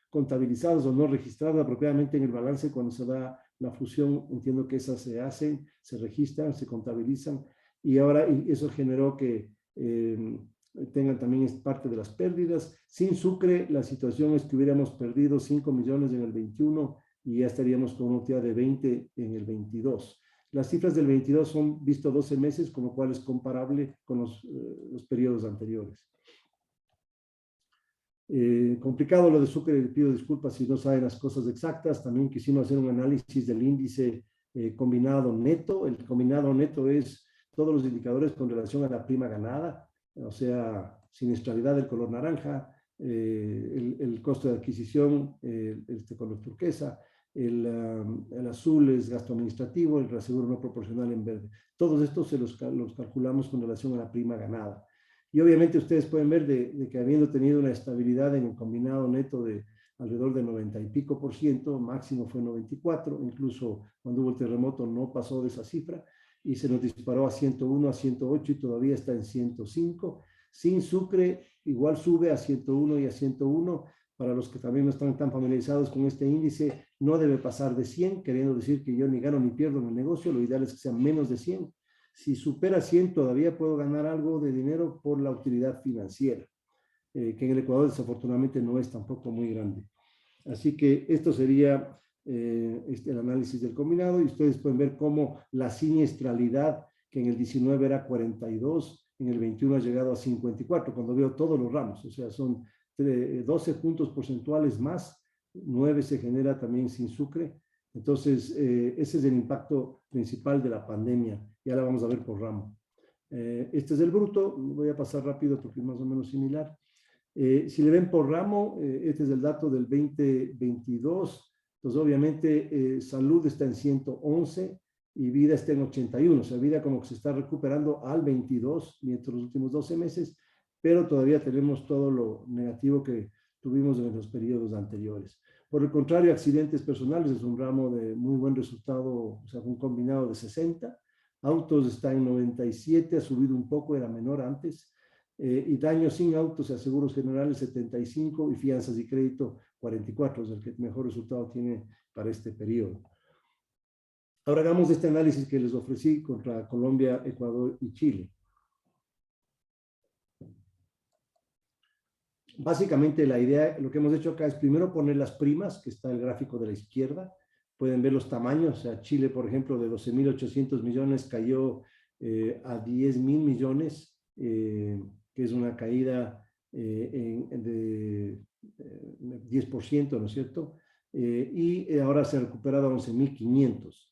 contabilizadas o no registradas apropiadamente en el balance cuando se da la fusión, entiendo que esas se hacen, se registran, se contabilizan y ahora eso generó que tengan también parte de las pérdidas. Sin Sucre la situación es que hubiéramos perdido 5 millones en el 21 y ya estaríamos con una utilidad de 20 en el 22. Las cifras del 22 son visto 12 meses, con lo cual es comparable con los periodos anteriores. Complicado lo de Sucre, le pido disculpas si no saben las cosas exactas. También quisimos hacer un análisis del índice combinado neto. El combinado neto es todos los indicadores con relación a la prima ganada, o sea, siniestralidad del color naranja, el costo de adquisición, color turquesa, el azul es gasto administrativo, el reaseguro no proporcional en verde. Todos estos los calculamos con relación a la prima ganada. Y obviamente ustedes pueden ver de que habiendo tenido una estabilidad en el combinado neto de alrededor de 90 y pico %, máximo fue 94, incluso cuando hubo el terremoto no pasó de esa cifra, y se nos disparó a 101, a 108 y todavía está en 105. Sin Sucre igual sube a 101 y a 101. Para los que también no están tan familiarizados con este índice, no debe pasar de 100, queriendo decir que yo ni gano ni pierdo en el negocio. Lo ideal es que sea menos de 100. Si supera 100, todavía puedo ganar algo de dinero por la utilidad financiera, que en el Ecuador desafortunadamente no es tampoco muy grande. Así que esto sería el análisis del combinado y ustedes pueden ver cómo la siniestralidad, que en el 19 era 42, en el 21 ha llegado a 54, cuando veo todos los ramos, o sea, son 12 puntos porcentuales más, 9 se genera también sin Sucre, Entonces, ese es el impacto principal de la pandemia. Ya la vamos a ver por ramo. Este es el bruto. Voy a pasar rápido porque es más o menos similar. Si le ven por ramo, este es el dato del 2022. Entonces, obviamente, salud está en 111 y vida está en 81. O sea, vida como que se está recuperando al 22, mientras los últimos 12 meses, pero todavía tenemos todo lo negativo que tuvimos en los periodos anteriores. Por el contrario, accidentes personales es un ramo de muy buen resultado, o sea, un combinado de 60. Autos está en 97, ha subido un poco, era menor antes. Y daños sin autos y seguros generales 75 y fianzas y crédito 44, es el que mejor resultado tiene para este periodo. Ahora hagamos este análisis que les ofrecí contra Colombia, Ecuador y Chile. Básicamente la idea, lo que hemos hecho acá es primero poner las primas, que está el gráfico de la izquierda. Pueden ver los tamaños. O sea, Chile, por ejemplo, de 12.800 millones cayó a 10.000 millones, que es una caída de 10%, ¿no es cierto? Y ahora se ha recuperado a 11.500.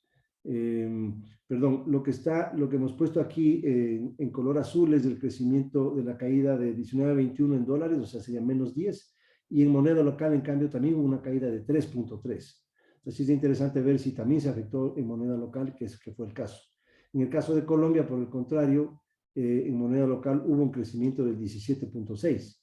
Perdón, lo que hemos puesto aquí en color azul es el crecimiento de la caída de 19 a 21 en dólares, o sea, sería menos 10, y en moneda local, en cambio, también hubo una caída de 3.3. Entonces es interesante ver si también se afectó en moneda local, que fue el caso. En el caso de Colombia, por el contrario, en moneda local hubo un crecimiento del 17.6,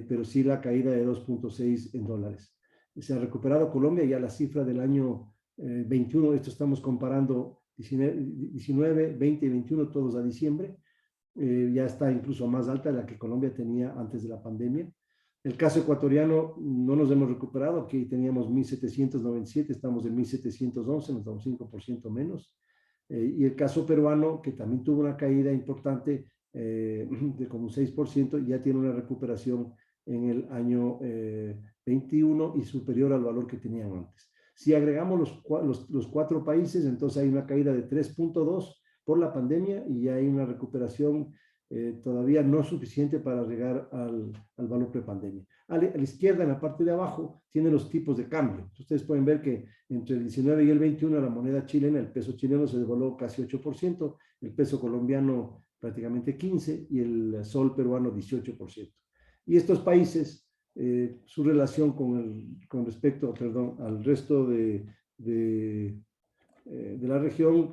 pero sí la caída de 2.6 en dólares. Se ha recuperado Colombia, ya la cifra del año 21, esto estamos comparando 19, 20 y 21, todos a diciembre, ya está incluso más alta de la que Colombia tenía antes de la pandemia. El caso ecuatoriano no nos hemos recuperado, aquí teníamos 1.797, estamos en 1.711, nos da un 5% menos. Y el caso peruano, que también tuvo una caída importante de como un 6%, ya tiene una recuperación en el año 21 y superior al valor que tenían antes. Si agregamos los 4 países, entonces hay una caída de 3.2 por la pandemia y ya hay una recuperación todavía no suficiente para llegar al valor prepandemia. A la izquierda, en la parte de abajo, tiene los tipos de cambio. Ustedes pueden ver que entre el 19 y el 21 la moneda chilena, el peso chileno se devaluó casi 8%, el peso colombiano prácticamente 15% y el sol peruano 18%. Y estos países, su relación con respecto, al resto de la región,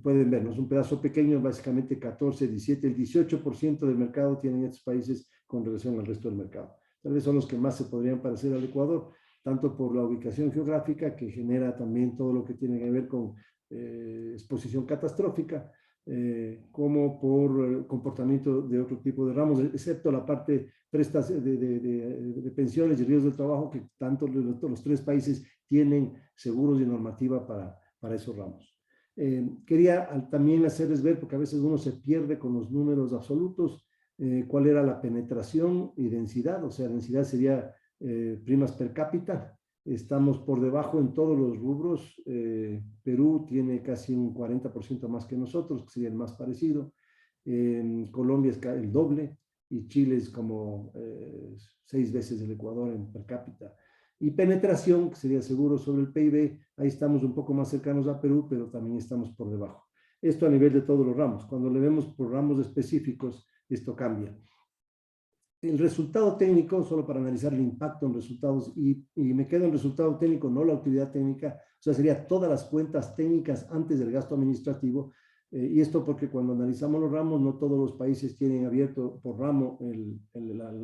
pueden vernos, un pedazo pequeño, básicamente 14, 17, el 18% del mercado tienen estos países con relación al resto del mercado. Tal vez son los que más se podrían parecer al Ecuador, tanto por la ubicación geográfica, que genera también todo lo que tiene que ver con exposición catastrófica, como por comportamiento de otro tipo de ramos, excepto la parte de pensiones y riesgos del trabajo, que tanto los 3 países tienen seguros y normativa para esos ramos. Quería también hacerles ver, porque a veces uno se pierde con los números absolutos, cuál era la penetración y densidad. O sea, densidad sería primas per cápita. Estamos por debajo en todos los rubros. Perú tiene casi un 40% más que nosotros, que sería el más parecido. Colombia es el doble y Chile es como 6 veces el Ecuador en per cápita. Y penetración, que sería seguro sobre el PIB, ahí estamos un poco más cercanos a Perú, pero también estamos por debajo. Esto a nivel de todos los ramos. Cuando le vemos por ramos específicos, esto cambia. El resultado técnico, solo para analizar el impacto en resultados, y me quedo en resultado técnico, no la utilidad técnica, o sea, sería todas las cuentas técnicas antes del gasto administrativo, y esto porque cuando analizamos los ramos, no todos los países tienen abierto por ramo el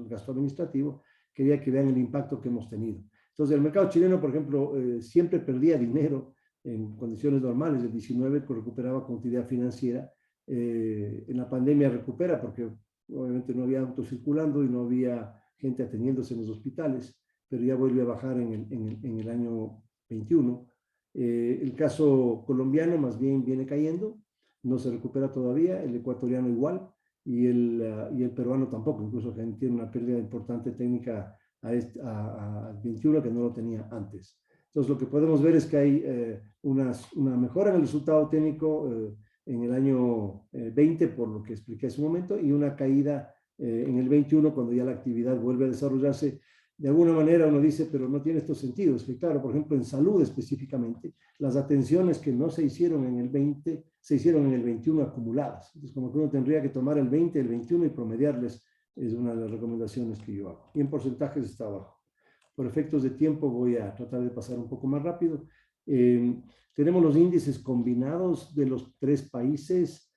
gasto administrativo. Quería que vean el impacto que hemos tenido. Entonces, el mercado chileno, por ejemplo, siempre perdía dinero en condiciones normales. El 19 recuperaba con utilidad financiera. En la pandemia recupera porque obviamente no había autos circulando y no había gente atendiéndose en los hospitales, pero ya vuelve a bajar en el año 21. El caso colombiano más bien viene cayendo, no se recupera todavía, el ecuatoriano igual, y el peruano tampoco, incluso tiene una pérdida importante técnica a 21 que no lo tenía antes. Entonces lo que podemos ver es que hay una mejora en el resultado técnico en el año 20, por lo que expliqué hace un momento, y una caída en el 21 cuando ya la actividad vuelve a desarrollarse, de alguna manera uno dice, pero no tiene estos sentidos. Que claro, por ejemplo, en salud específicamente, las atenciones que no se hicieron en el 20, se hicieron en el 21 acumuladas. Entonces, como que uno tendría que tomar el 20, el 21 y promediarles, es una de las recomendaciones que yo hago. Y en porcentajes está abajo. Por efectos de tiempo voy a tratar de pasar un poco más rápido. Tenemos los índices combinados de los 3 países.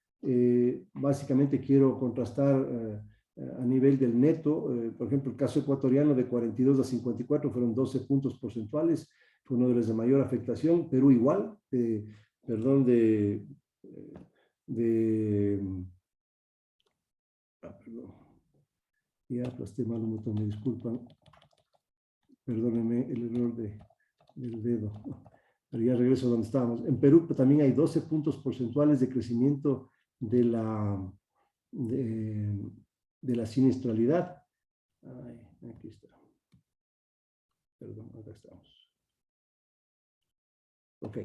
Básicamente quiero contrastar a nivel del neto. Por ejemplo, el caso ecuatoriano de 42 a 54 fueron 12 puntos porcentuales. Fue uno de los de mayor afectación. Perú igual, perdón, perdón. Ya aplasté mal un botón, me disculpan. Perdónenme el error del dedo. Pero ya regreso a donde estábamos. En Perú también hay 12 puntos porcentuales de crecimiento de la siniestralidad. Ay, aquí está. Perdón, acá estamos. Ok,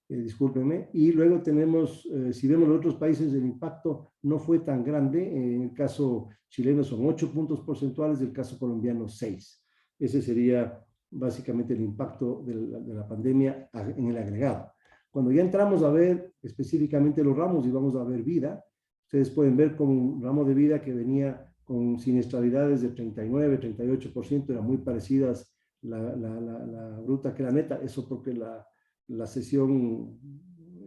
discúlpenme. Y luego tenemos, si vemos los otros países, el impacto no fue tan grande. En el caso chileno son 8 puntos porcentuales, del caso colombiano 6. Ese sería básicamente el impacto de la pandemia en el agregado. Cuando ya entramos a ver específicamente los ramos y vamos a ver vida, ustedes pueden ver como un ramo de vida que venía con siniestralidades de 39, 38%, eran muy parecidas la bruta que la neta, eso porque la sesión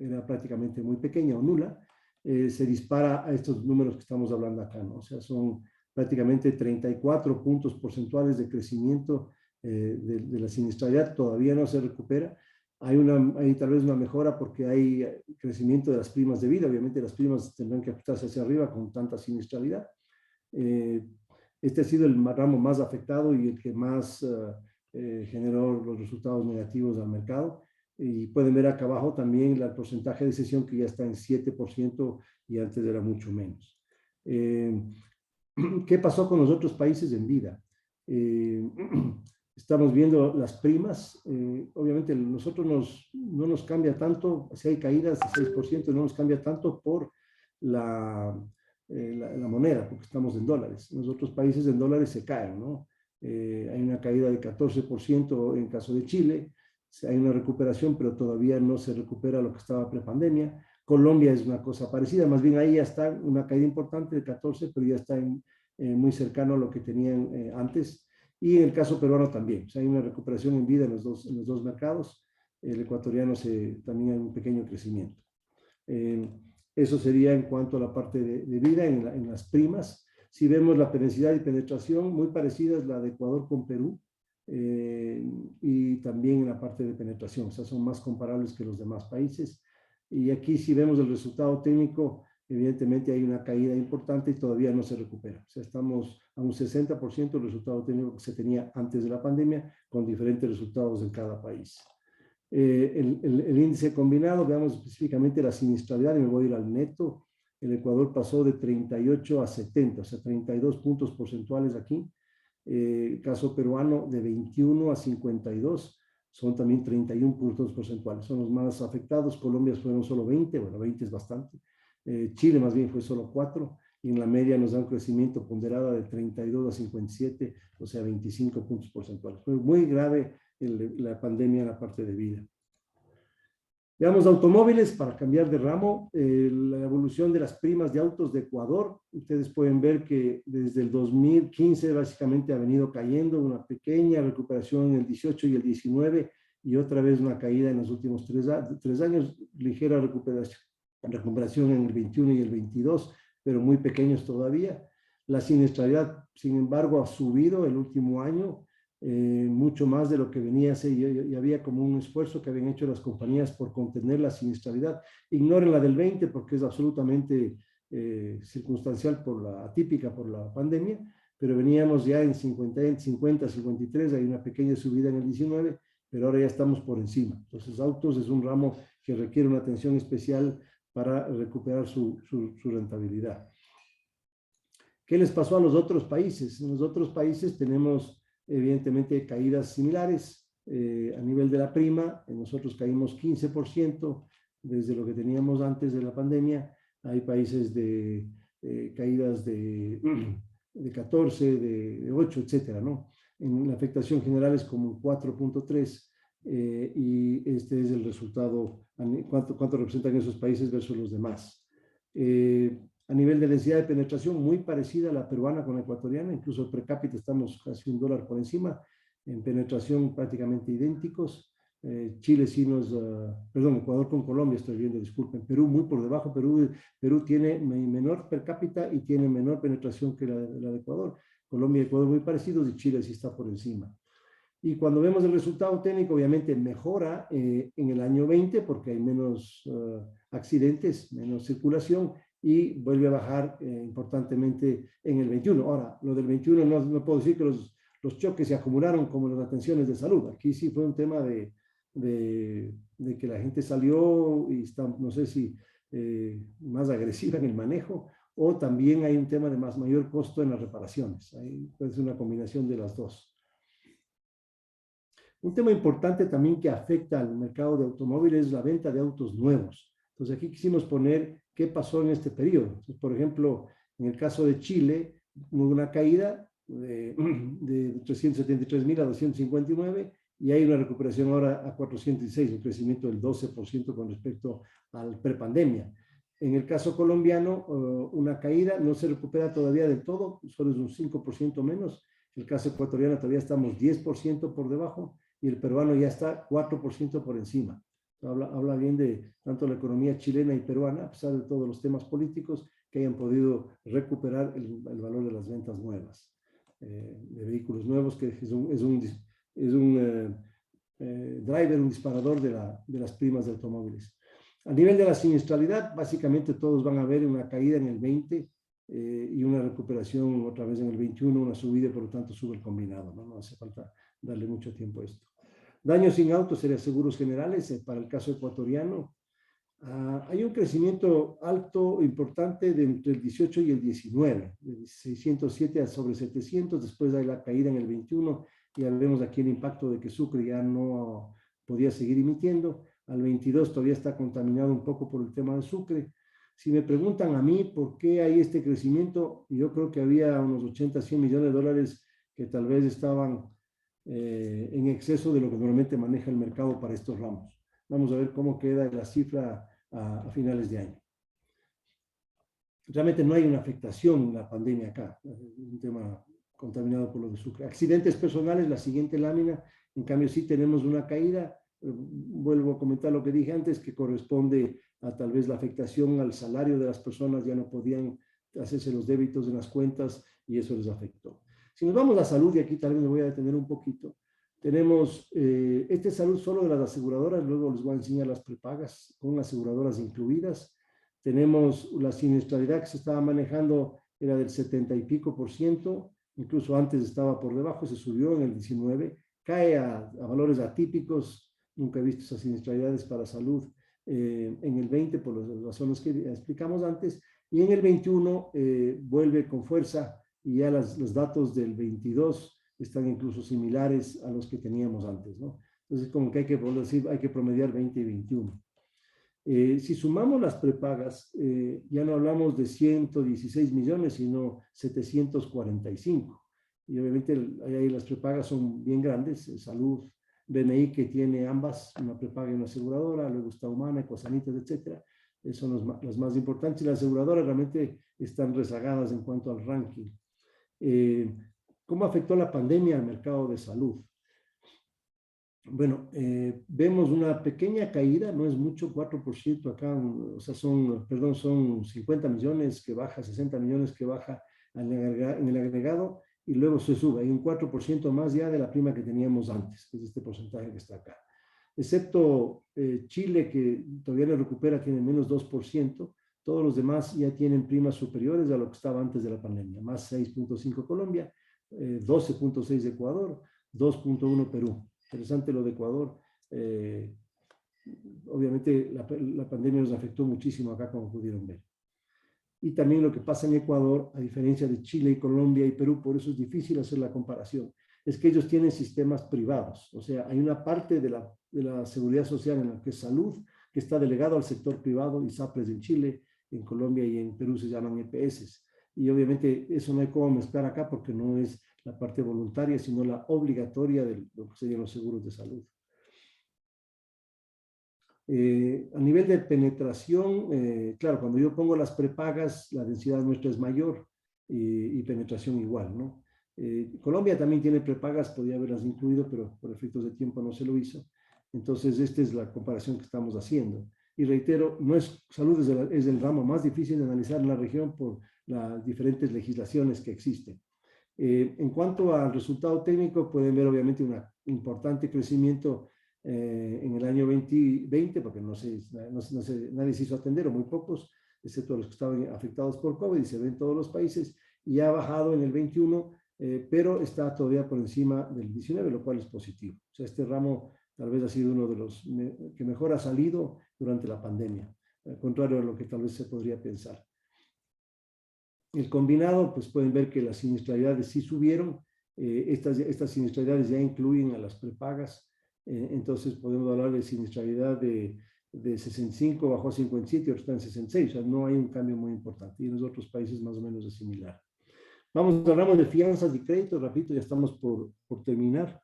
era prácticamente muy pequeña o nula, se dispara a estos números que estamos hablando acá, ¿no? O sea, son prácticamente 34 puntos porcentuales de crecimiento de la siniestralidad, todavía no se recupera. Hay tal vez una mejora porque hay crecimiento de las primas de vida. Obviamente las primas tendrán que ajustarse hacia arriba con tanta siniestralidad. Este ha sido el ramo más afectado y el que más generó los resultados negativos al mercado. Y pueden ver acá abajo también el porcentaje de cesión que ya está en 7% y antes era mucho menos. ¿Qué pasó con los otros países en vida? Estamos viendo las primas. Obviamente nosotros no nos cambia tanto, si hay caídas de 6%, no nos cambia tanto por la moneda, porque estamos en dólares. En los otros países en dólares se caen, ¿no? Hay una caída de 14% en caso de Chile. Hay una recuperación, pero todavía no se recupera lo que estaba prepandemia. Colombia es una cosa parecida, más bien ahí ya está una caída importante de 14, pero ya está muy cercano a lo que tenían antes. Y en el caso peruano también, o sea, hay una recuperación en vida en los dos mercados. El ecuatoriano también hay un pequeño crecimiento. Eso sería en cuanto a la parte de vida en las primas. Si vemos la densidad y penetración, muy parecida es la de Ecuador con Perú. Y también en la parte de penetración, o sea, son más comparables que los demás países. Y aquí si vemos el resultado técnico, evidentemente hay una caída importante y todavía no se recupera. O sea, estamos a un 60% del resultado técnico que se tenía antes de la pandemia, con diferentes resultados en cada país. El índice combinado, veamos específicamente la siniestralidad, y me voy a ir al neto. El Ecuador pasó de 38 a 70, o sea, 32 puntos porcentuales aquí. El caso peruano de 21 a 52 son también 31 puntos porcentuales, son los más afectados. Colombia fueron solo 20, bueno, 20 es bastante. Chile más bien fue solo 4, y en la media nos da un crecimiento ponderado de 32 a 57, o sea, 25 puntos porcentuales. Fue muy grave la pandemia en la parte de vida. Veamos automóviles para cambiar de ramo. La evolución de las primas de autos de Ecuador. Ustedes pueden ver que desde el 2015 básicamente ha venido cayendo, una pequeña recuperación en el 18 y el 19 y otra vez una caída en los últimos 3 años, ligera recuperación en el 21 y el 22, pero muy pequeños todavía. La siniestralidad, sin embargo, ha subido el último año. Mucho más de lo que venía a ser, y había como un esfuerzo que habían hecho las compañías por contener la siniestralidad. Ignoren la del 20 porque es absolutamente circunstancial, atípica por la pandemia, pero veníamos ya en 50, 53, hay una pequeña subida en el 19, pero ahora ya estamos por encima. Entonces, autos es un ramo que requiere una atención especial para recuperar su rentabilidad. ¿Qué les pasó a los otros países? En los otros países tenemos evidentemente caídas similares a nivel de la prima. Nosotros caímos 15% desde lo que teníamos antes de la pandemia. Hay países de caídas de 14, de 8, etcétera, ¿no? En la afectación general es como 4.3 y este es el resultado, cuánto representan esos países versus los demás. A nivel de densidad de penetración, muy parecida a la peruana con la ecuatoriana, incluso per cápita estamos casi $1 por encima, en penetración prácticamente idénticos. Chile sí nos, perdón, Ecuador con Colombia estoy viendo, disculpen, Perú muy por debajo, Perú tiene menor per cápita y tiene menor penetración que la de Ecuador. Colombia y Ecuador muy parecidos y Chile sí está por encima. Y cuando vemos el resultado técnico, obviamente mejora en el año 20 porque hay menos accidentes, menos circulación y vuelve a bajar importantemente en el 21. Ahora, lo del 21 no puedo decir que los choques se acumularon como las atenciones de salud. Aquí sí fue un tema de que la gente salió y está, no sé si más agresiva en el manejo, o también hay un tema de mayor costo en las reparaciones. Ahí puede ser una combinación de las dos. Un tema importante también que afecta al mercado de automóviles es la venta de autos nuevos. Entonces aquí quisimos poner qué pasó en este periodo. Entonces, por ejemplo, en el caso de Chile, hubo una caída de 373.000 a 259 y hay una recuperación ahora a 406, un crecimiento del 12% con respecto al prepandemia. En el caso colombiano, una caída, no se recupera todavía del todo, solo es un 5% menos. En el caso ecuatoriano todavía estamos 10% por debajo y el peruano ya está 4% por encima. Habla bien de tanto la economía chilena y peruana, a pesar de todos los temas políticos, que hayan podido recuperar el valor de las ventas nuevas, de vehículos nuevos, que es un driver, un disparador de las primas de automóviles. A nivel de la siniestralidad, básicamente todos van a ver una caída en el 20 y una recuperación otra vez en el 21, una subida y por lo tanto sube el combinado. No hace falta darle mucho tiempo a esto. Daños sin autos serían seguros generales para el caso ecuatoriano. Hay un crecimiento alto, importante, de entre el 18 y el 19, de 607 a sobre 700, después hay la caída en el 21, y ya vemos aquí el impacto de que Sucre ya no podía seguir emitiendo. Al 22 todavía está contaminado un poco por el tema de Sucre. Si me preguntan a mí por qué hay este crecimiento, yo creo que había unos 80, 100 millones de dólares que tal vez estaban en exceso de lo que normalmente maneja el mercado para estos ramos. Vamos a ver cómo queda la cifra a finales de año. Realmente no hay una afectación en la pandemia acá, un tema contaminado por lo de Sucre. Accidentes personales, la siguiente lámina, en cambio sí tenemos una caída. Vuelvo a comentar lo que dije antes, que corresponde a tal vez la afectación al salario de las personas, ya no podían hacerse los débitos en las cuentas y eso les afectó. Si nos vamos a salud, y aquí tal vez me voy a detener un poquito, tenemos este salud solo de las aseguradoras, luego les voy a enseñar las prepagas con aseguradoras incluidas. Tenemos la siniestralidad que se estaba manejando, era del 70 y pico %, incluso antes estaba por debajo, se subió en el 19, cae a valores atípicos, nunca he visto esas siniestralidades para salud en el 20 por las razones que explicamos antes, y en el 21 vuelve con fuerza y ya los datos del 22 están incluso similares a los que teníamos antes, ¿no? Entonces, como que hay que promediar 20 y 21. Si sumamos las prepagas, ya no hablamos de 116 millones, sino 745. Y obviamente ahí las prepagas son bien grandes, salud, BMI que tiene ambas, una prepaga y una aseguradora, luego está Humana, Ecosanitas, etcétera. Son las más importantes y las aseguradoras realmente están rezagadas en cuanto al ranking. ¿Cómo afectó la pandemia al mercado de salud? Bueno, vemos una pequeña caída, no es mucho, 4% acá, o sea, son 50 millones que baja, 60 millones que baja en el agregado y luego se sube, hay un 4% más ya de la prima que teníamos antes, que es este porcentaje que está acá. Excepto Chile, que todavía no recupera, tiene menos 2%, todos los demás ya tienen primas superiores a lo que estaba antes de la pandemia, más 6.5 Colombia, 12.6 Ecuador, 2.1 Perú. Interesante lo de Ecuador. Obviamente la pandemia nos afectó muchísimo acá, como pudieron ver. Y también lo que pasa en Ecuador, a diferencia de Chile y Colombia y Perú, por eso es difícil hacer la comparación, es que ellos tienen sistemas privados. O sea, hay una parte de la seguridad social en la que es salud, que está delegado al sector privado, ISAPRES en Chile, en Colombia y en Perú se llaman EPS. Y obviamente eso no hay cómo mezclar acá porque no es la parte voluntaria, sino la obligatoria de lo que serían los seguros de salud. A nivel de penetración, claro, cuando yo pongo las prepagas, la densidad nuestra es mayor y penetración igual, ¿no? Colombia también tiene prepagas, podía haberlas incluido, pero por efectos de tiempo no se lo hizo. Entonces, esta es la comparación que estamos haciendo. Y reitero, no es salud, es el ramo más difícil de analizar en la región por las diferentes legislaciones que existen. En cuanto al resultado técnico, pueden ver obviamente un importante crecimiento en el año 2020, porque nadie se hizo atender, o muy pocos, excepto los que estaban afectados por COVID, y se ven en todos los países, y ha bajado en el 21, pero está todavía por encima del 19, lo cual es positivo. O sea, este ramo tal vez ha sido uno de los que mejor ha salido durante la pandemia, al contrario a lo que tal vez se podría pensar. El combinado, pues pueden ver que las siniestralidades sí subieron, estas siniestralidades ya incluyen a las prepagas, entonces podemos hablar de siniestralidad de 65 bajó a 57, ahora está en 66, o sea, no hay un cambio muy importante, y en los otros países más o menos es similar. Hablamos de fianzas y créditos, rapidito, ya estamos por terminar.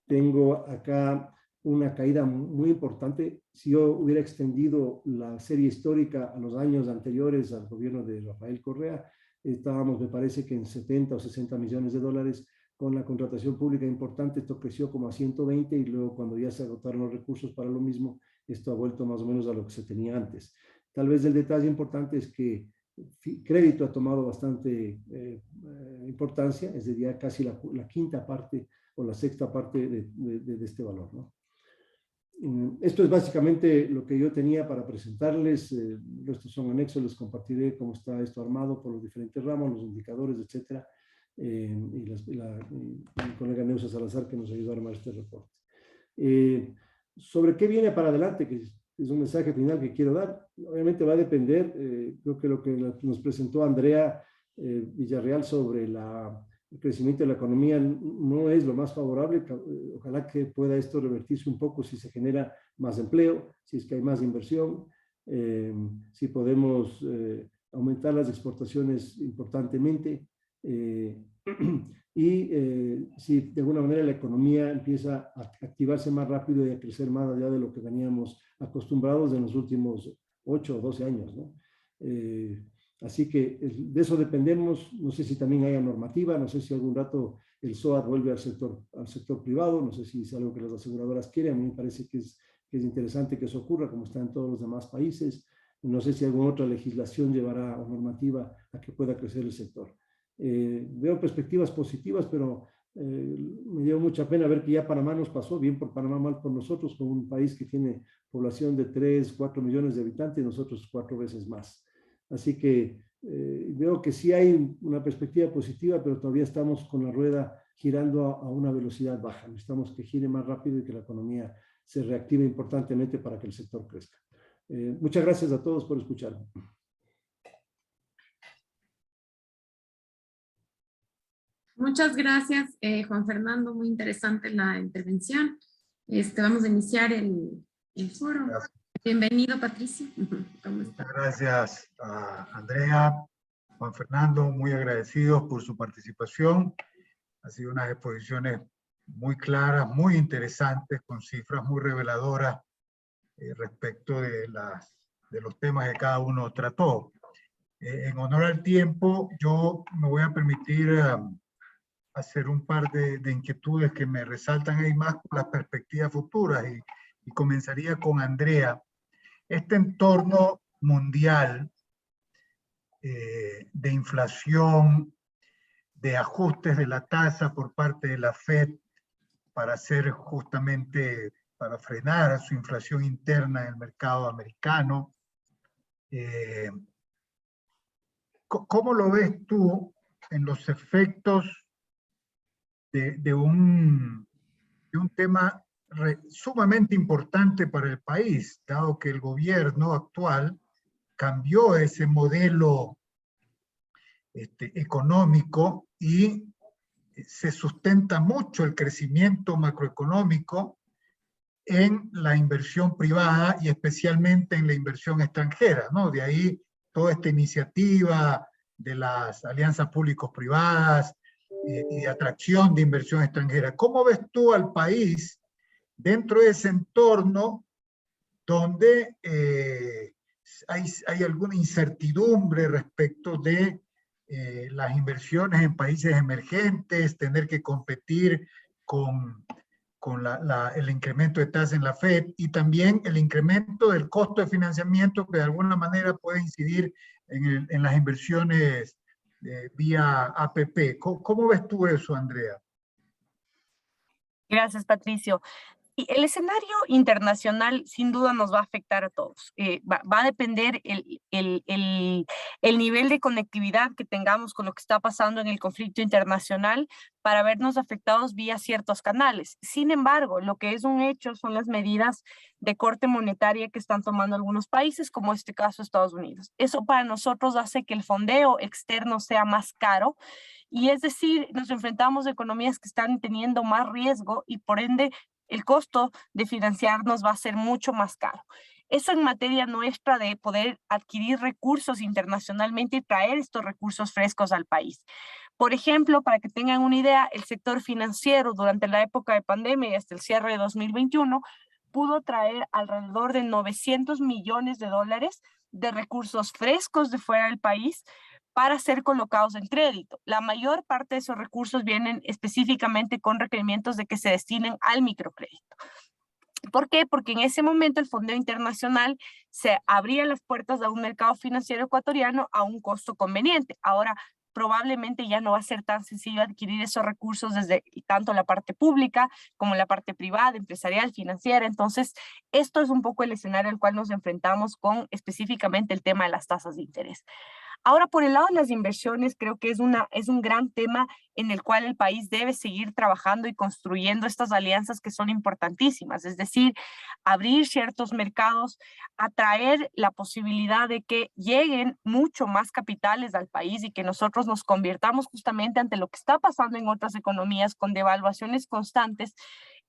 Tengo acá una caída muy importante. Si yo hubiera extendido la serie histórica a los años anteriores al gobierno de Rafael Correa, estábamos, me parece que en 70 o 60 millones de dólares. Con la contratación pública importante, esto creció como a 120 y luego cuando ya se agotaron los recursos para lo mismo, esto ha vuelto más o menos a lo que se tenía antes. Tal vez el detalle importante es que crédito ha tomado bastante importancia, es decir, ya casi la quinta parte o la sexta parte de este valor, ¿no? Esto es básicamente lo que yo tenía para presentarles. Estos son anexos, les compartiré cómo está esto armado por los diferentes ramos, los indicadores, etcétera. Y mi colega Neusa Salazar, que nos ayudó a armar este reporte. Sobre qué viene para adelante, que es un mensaje final que quiero dar, obviamente va a depender, creo que lo que nos presentó Andrea Villarreal sobre el crecimiento de la economía no es lo más favorable. Ojalá que pueda esto revertirse un poco si se genera más empleo, si es que hay más inversión, si podemos aumentar las exportaciones importantemente, y si de alguna manera la economía empieza a activarse más rápido y a crecer más allá de lo que veníamos acostumbrados en los últimos 8 o 12 años, ¿no? Así que de eso dependemos. No sé si también haya normativa, no sé si algún rato el SOAT vuelve al sector privado, no sé si es algo que las aseguradoras quieren. A mí me parece que es interesante que eso ocurra, como está en todos los demás países. No sé si alguna otra legislación llevará o normativa a que pueda crecer el sector. Veo perspectivas positivas, pero me dio mucha pena ver que ya Panamá nos pasó, bien por Panamá, mal por nosotros, con un país que tiene población de 3, 4 millones de habitantes y nosotros 4 veces más. Así que veo que sí hay una perspectiva positiva, pero todavía estamos con la rueda girando a una velocidad baja. Necesitamos que gire más rápido y que la economía se reactive importantemente para que el sector crezca. Muchas gracias a todos por escucharme. Muchas gracias, Juan Fernando. Muy interesante la intervención. Vamos a iniciar el foro. Gracias. Bienvenido, Patricio. ¿Cómo está? Muchas gracias a Andrea, Juan Fernando, muy agradecidos por su participación. Han sido unas exposiciones muy claras, muy interesantes, con cifras muy reveladoras respecto de los temas que cada uno trató. En honor al tiempo, yo me voy a permitir hacer un par de inquietudes que me resaltan ahí más con las perspectivas futuras, y comenzaría con Andrea. Este entorno mundial de inflación, de ajustes de la tasa por parte de la FED para hacer justamente, para frenar a su inflación interna en el mercado americano. ¿Cómo lo ves tú en los efectos de un tema sumamente importante para el país, dado que el gobierno actual cambió ese modelo económico y se sustenta mucho el crecimiento macroeconómico en la inversión privada y especialmente en la inversión extranjera, ¿no? De ahí toda esta iniciativa de las alianzas públicos-privadas y de atracción de inversión extranjera. ¿Cómo ves tú al país dentro de ese entorno donde hay alguna incertidumbre respecto de las inversiones en países emergentes, tener que competir con el incremento de tasas en la FED y también el incremento del costo de financiamiento que de alguna manera puede incidir en las inversiones vía APP? ¿Cómo ves tú eso, Andrea? Gracias, Patricio. Y el escenario internacional sin duda nos va a afectar a todos. Va a depender el nivel de conectividad que tengamos con lo que está pasando en el conflicto internacional para vernos afectados vía ciertos canales. Sin embargo, lo que es un hecho son las medidas de corte monetaria que están tomando algunos países, como este caso Estados Unidos. Eso para nosotros hace que el fondeo externo sea más caro y es decir, nos enfrentamos a economías que están teniendo más riesgo y por ende el costo de financiarnos va a ser mucho más caro. Eso en materia nuestra de poder adquirir recursos internacionalmente y traer estos recursos frescos al país. Por ejemplo, para que tengan una idea, el sector financiero durante la época de pandemia y hasta el cierre de 2021 pudo traer alrededor de 900 millones de dólares de recursos frescos de fuera del país para ser colocados en crédito. La mayor parte de esos recursos vienen específicamente con requerimientos de que se destinen al microcrédito. ¿Por qué? Porque en ese momento el fondeo internacional se abría las puertas a un mercado financiero ecuatoriano a un costo conveniente. Ahora, probablemente ya no va a ser tan sencillo adquirir esos recursos desde tanto la parte pública como la parte privada, empresarial, financiera. Entonces, esto es un poco el escenario al cual nos enfrentamos con específicamente el tema de las tasas de interés. Ahora, por el lado de las inversiones, creo que es un gran tema en el cual el país debe seguir trabajando y construyendo estas alianzas que son importantísimas, es decir, abrir ciertos mercados, atraer la posibilidad de que lleguen mucho más capitales al país y que nosotros nos convirtamos justamente ante lo que está pasando en otras economías con devaluaciones constantes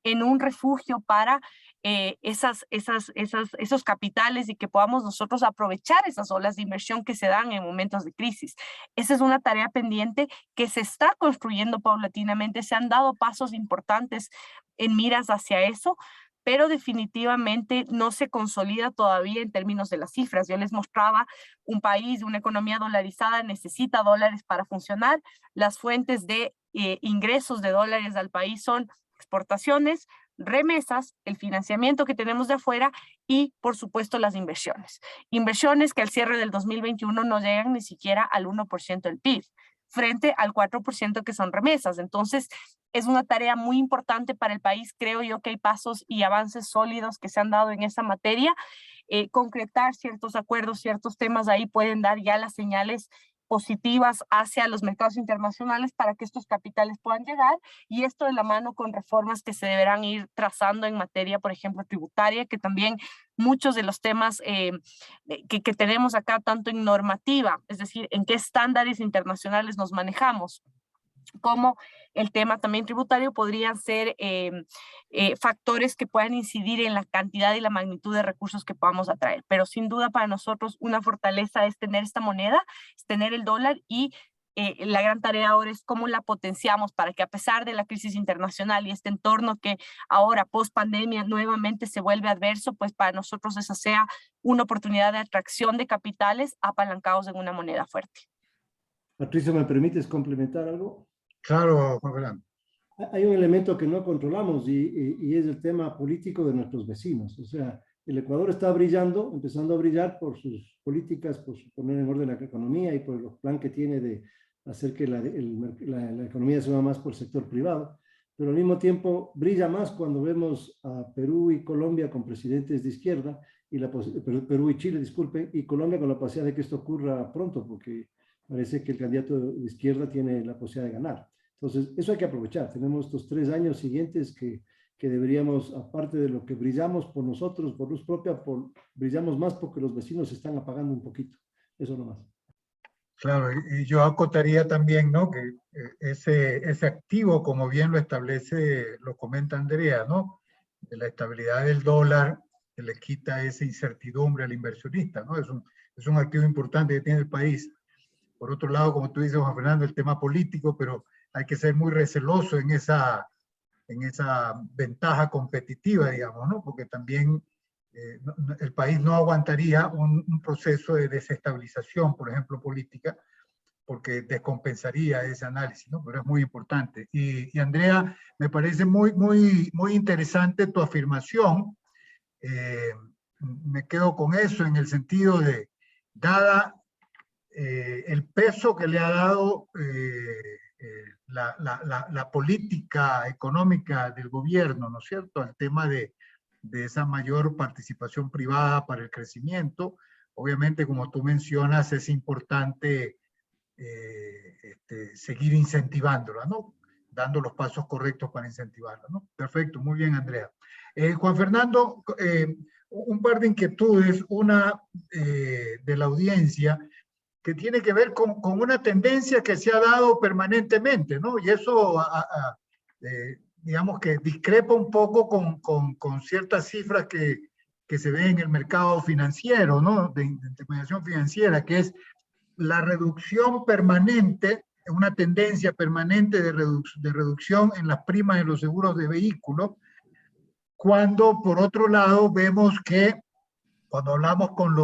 en un refugio para esos capitales y que podamos nosotros aprovechar esas olas de inversión que se dan en momentos de crisis. Esa es una tarea pendiente que se está construyendo paulatinamente, se han dado pasos importantes en miras hacia eso, pero definitivamente no se consolida todavía en términos de las cifras. Yo les mostraba un país, una economía dolarizada necesita dólares para funcionar. Las fuentes de ingresos de dólares al país son exportaciones, remesas, el financiamiento que tenemos de afuera y, por supuesto, las inversiones. Inversiones que al cierre del 2021 no llegan ni siquiera al 1% del PIB, frente al 4% que son remesas. Entonces, es una tarea muy importante para el país. Creo yo que hay pasos y avances sólidos que se han dado en esa materia. Concretar ciertos acuerdos, ciertos temas ahí pueden dar ya las señales positivas hacia los mercados internacionales para que estos capitales puedan llegar y esto de la mano con reformas que se deberán ir trazando en materia, por ejemplo, tributaria, que también muchos de los temas que tenemos acá, tanto en normativa, es decir, en qué estándares internacionales nos manejamos, como el tema también tributario, podrían ser factores que puedan incidir en la cantidad y la magnitud de recursos que podamos atraer. Pero sin duda para nosotros una fortaleza es tener esta moneda, es tener el dólar y la gran tarea ahora es cómo la potenciamos para que a pesar de la crisis internacional y este entorno que ahora post pandemia nuevamente se vuelve adverso, pues para nosotros esa sea una oportunidad de atracción de capitales apalancados en una moneda fuerte. Patricio, ¿me permites complementar algo? Claro, Juan Fernando. Hay un elemento que no controlamos y es el tema político de nuestros vecinos. O sea, el Ecuador está brillando, empezando a brillar por sus políticas, por poner en orden la economía y por el plan que tiene de hacer que la economía se mueva más por el sector privado. Pero al mismo tiempo brilla más cuando vemos a Perú y Colombia con presidentes de izquierda, y Perú y Chile, disculpe, y Colombia con la posibilidad de que esto ocurra pronto, porque parece que el candidato de izquierda tiene la posibilidad de ganar. Entonces, eso hay que aprovechar. Tenemos estos 3 años siguientes que deberíamos, aparte de lo que brillamos por nosotros, por luz propia, brillamos más porque los vecinos se están apagando un poquito. Eso nomás. Claro, y yo acotaría también, ¿no? Que ese activo, como bien lo establece, lo comenta Andrea, ¿no? De la estabilidad del dólar, que le quita esa incertidumbre al inversionista, ¿no? Es un activo importante que tiene el país. Por otro lado, como tú dices, Juan Fernando, el tema político, pero hay que ser muy receloso en esa ventaja competitiva, digamos, ¿no? Porque también el país no aguantaría un proceso de desestabilización, por ejemplo, política, porque descompensaría ese análisis, ¿no? Pero es muy importante. Y Andrea, me parece muy interesante tu afirmación. Me quedo con eso en el sentido de, dada el peso que le ha dado la política económica del gobierno, ¿no es cierto?, al tema de esa mayor participación privada para el crecimiento. Obviamente, como tú mencionas, es importante seguir incentivándola, ¿no? Dando los pasos correctos para incentivarla, ¿no? Perfecto, muy bien, Andrea. Juan Fernando, un par de inquietudes, una de la audiencia, que tiene que ver con una tendencia que se ha dado permanentemente, ¿no? Y eso, digamos que discrepa un poco con ciertas cifras que se ven en el mercado financiero, ¿no? De intermediación financiera, que es la reducción permanente, una tendencia permanente de reducción en las primas de los seguros de vehículos, cuando por otro lado vemos que cuando hablamos con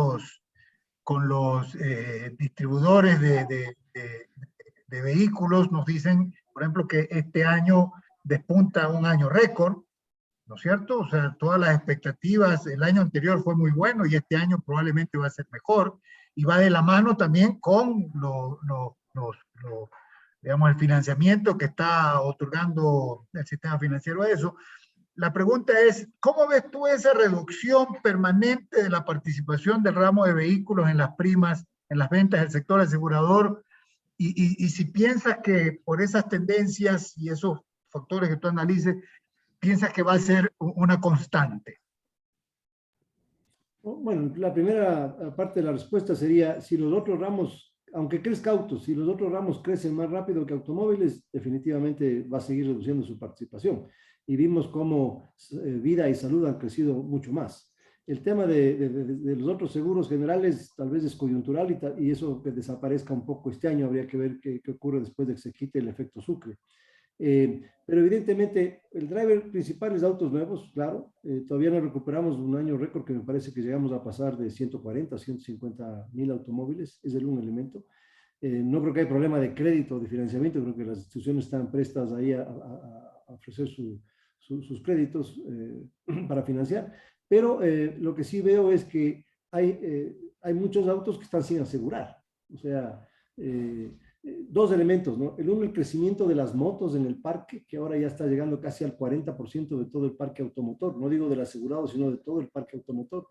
los distribuidores de vehículos, nos dicen, por ejemplo, que este año despunta un año récord, ¿no es cierto? O sea, todas las expectativas, el año anterior fue muy bueno y este año probablemente va a ser mejor, y va de la mano también con digamos, el financiamiento que está otorgando el sistema financiero a eso. La pregunta es, ¿cómo ves tú esa reducción permanente de la participación del ramo de vehículos en las primas, en las ventas del sector asegurador? Y si piensas que por esas tendencias y esos factores que tú analices, piensas que va a ser una constante. Bueno, la primera parte de la respuesta sería, si los otros ramos, aunque crezca autos, si los otros ramos crecen más rápido que automóviles, definitivamente va a seguir reduciendo su participación. Y vimos cómo vida y salud han crecido mucho más. El tema de los otros seguros generales tal vez es coyuntural y eso que desaparezca un poco este año, habría que ver qué ocurre después de que se quite el efecto Sucre. Pero evidentemente el driver principal es autos nuevos, claro. Todavía no recuperamos un año récord que me parece que llegamos a pasar de 140 a 150 mil automóviles, es un elemento. No creo que haya problema de crédito o de financiamiento, creo que las instituciones están prestas ahí a ofrecer sus créditos para financiar, pero lo que sí veo es que hay muchos autos que están sin asegurar. O sea, dos elementos, ¿no? El uno, el crecimiento de las motos en el parque, que ahora ya está llegando casi al 40% de todo el parque automotor, no digo del asegurado, sino de todo el parque automotor.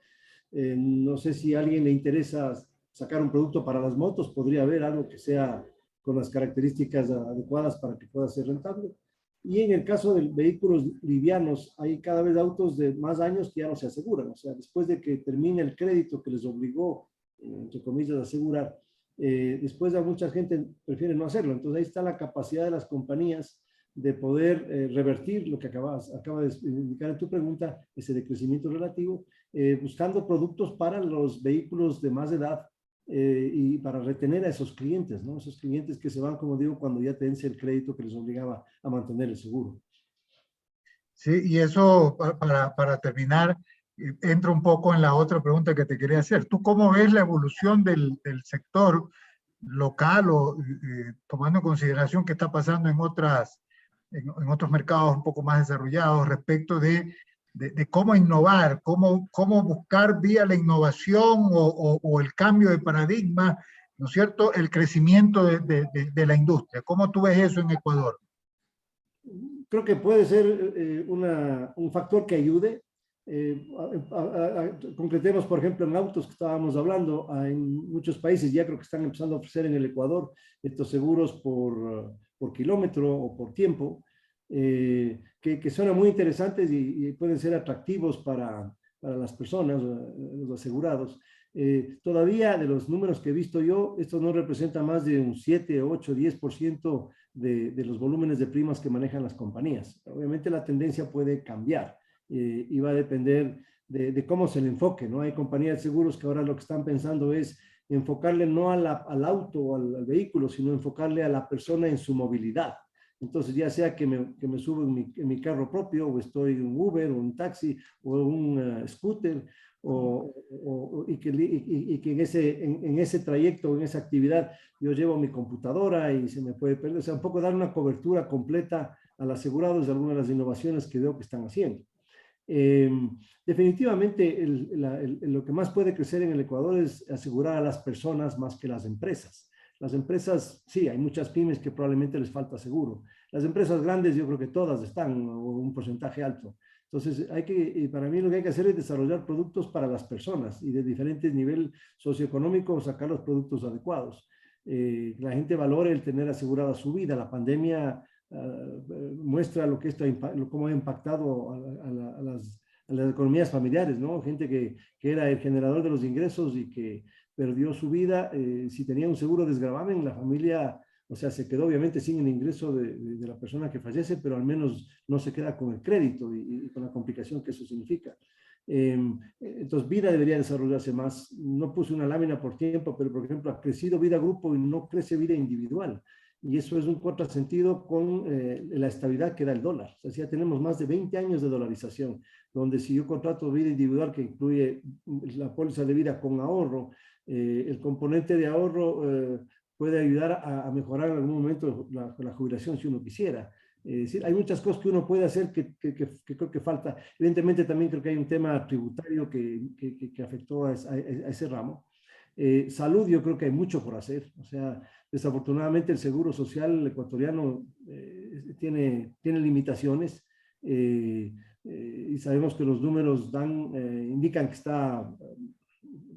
No sé si a alguien le interesa sacar un producto para las motos, podría haber algo que sea con las características adecuadas para que pueda ser rentable. Y en el caso de vehículos livianos, hay cada vez autos de más años que ya no se aseguran. O sea, después de que termine el crédito que les obligó, entre comillas, a asegurar, después a mucha gente prefiere no hacerlo. Entonces ahí está la capacidad de las compañías de poder revertir lo que acaba de indicar en tu pregunta, ese decrecimiento relativo, buscando productos para los vehículos de más edad y para retener a esos clientes, ¿no? Esos clientes que se van, como digo, cuando ya te vence el crédito que les obligaba a mantener el seguro. Sí, y eso para terminar, entro un poco en la otra pregunta que te quería hacer. ¿Tú cómo ves la evolución del sector local o tomando en consideración qué está pasando en otros mercados un poco más desarrollados respecto de cómo innovar, cómo buscar vía la innovación o el cambio de paradigma, ¿no es cierto?, el crecimiento de la industria? ¿Cómo tú ves eso en Ecuador? Creo que puede ser un factor que ayude. Concretemos, por ejemplo, en autos que estábamos hablando, en muchos países ya creo que están empezando a ofrecer en el Ecuador estos seguros por kilómetro o por tiempo, que suenan muy interesantes y pueden ser atractivos para las personas, los asegurados. Todavía de los números que he visto yo, esto no representa más de un 7, 8, 10% de los volúmenes de primas que manejan las compañías. Obviamente la tendencia puede cambiar y va a depender de cómo se le enfoque, ¿no? Hay compañías de seguros que ahora lo que están pensando es enfocarle no al auto o al vehículo, sino enfocarle a la persona en su movilidad. Entonces, ya sea que me subo en mi carro propio, o estoy en un Uber, o un taxi, o un scooter, y que en ese trayecto, en esa actividad, yo llevo mi computadora y se me puede perder. O sea, un poco dar una cobertura completa al asegurado es alguna de las innovaciones que veo que están haciendo. Definitivamente, lo que más puede crecer en el Ecuador es asegurar a las personas más que las empresas. Las empresas, sí, hay muchas pymes que probablemente les falta seguro. Las empresas grandes, yo creo que todas están, o un porcentaje alto. Entonces, para mí lo que hay que hacer es desarrollar productos para las personas y de diferentes nivel socioeconómico sacar los productos adecuados. La gente valore el tener asegurada su vida. La pandemia muestra cómo ha impactado a las economías familiares, ¿no? Gente que era el generador de los ingresos y que perdió su vida. Si tenía un seguro desgravamen, la familia, o sea, se quedó obviamente sin el ingreso de la persona que fallece, pero al menos no se queda con el crédito y con la complicación que eso significa. Entonces, vida debería desarrollarse más. No puse una lámina por tiempo, pero por ejemplo, ha crecido vida grupo y no crece vida individual. Y eso es un contrasentido con la estabilidad que da el dólar. O sea, si ya tenemos más de 20 años de dolarización, donde si yo contrato vida individual que incluye la póliza de vida con ahorro, el componente de ahorro puede ayudar a mejorar en algún momento la jubilación si uno quisiera. Es decir, hay muchas cosas que uno puede hacer que creo que falta. Evidentemente también creo que hay un tema tributario que afectó a ese ramo. Salud, yo creo que hay mucho por hacer. O sea, desafortunadamente el seguro social ecuatoriano tiene limitaciones y sabemos que los números indican que está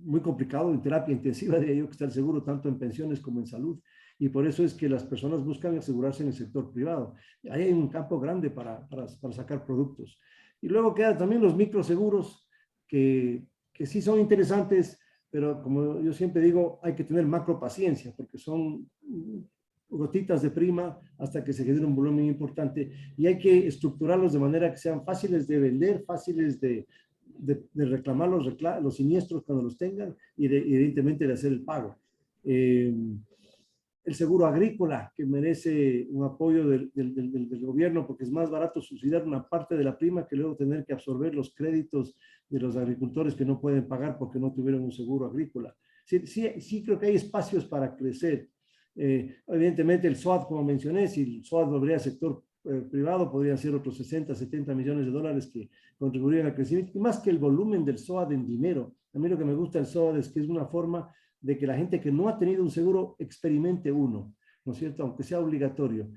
muy complicado en terapia intensiva, de ello que está el seguro tanto en pensiones como en salud. Y por eso es que las personas buscan asegurarse en el sector privado. Ahí hay un campo grande para sacar productos. Y luego quedan también los microseguros, que sí son interesantes, pero como yo siempre digo, hay que tener macro paciencia, porque son gotitas de prima hasta que se genere un volumen importante, y hay que estructurarlos de manera que sean fáciles de vender, fáciles de reclamar los siniestros cuando los tengan, y evidentemente de hacer el pago. El seguro agrícola, que merece un apoyo del gobierno, porque es más barato subsidiar una parte de la prima que luego tener que absorber los créditos de los agricultores que no pueden pagar porque no tuvieron un seguro agrícola. Sí creo que hay espacios para crecer. Evidentemente el SOAT, como mencioné, si el SOAT volvería al sector privado, podrían ser otros 60, 70 millones de dólares que contribuirían al crecimiento. Y más que el volumen del SOAT en dinero, a mí lo que me gusta del SOAT es que es una forma de que la gente que no ha tenido un seguro experimente uno, ¿no es cierto? Aunque sea obligatorio.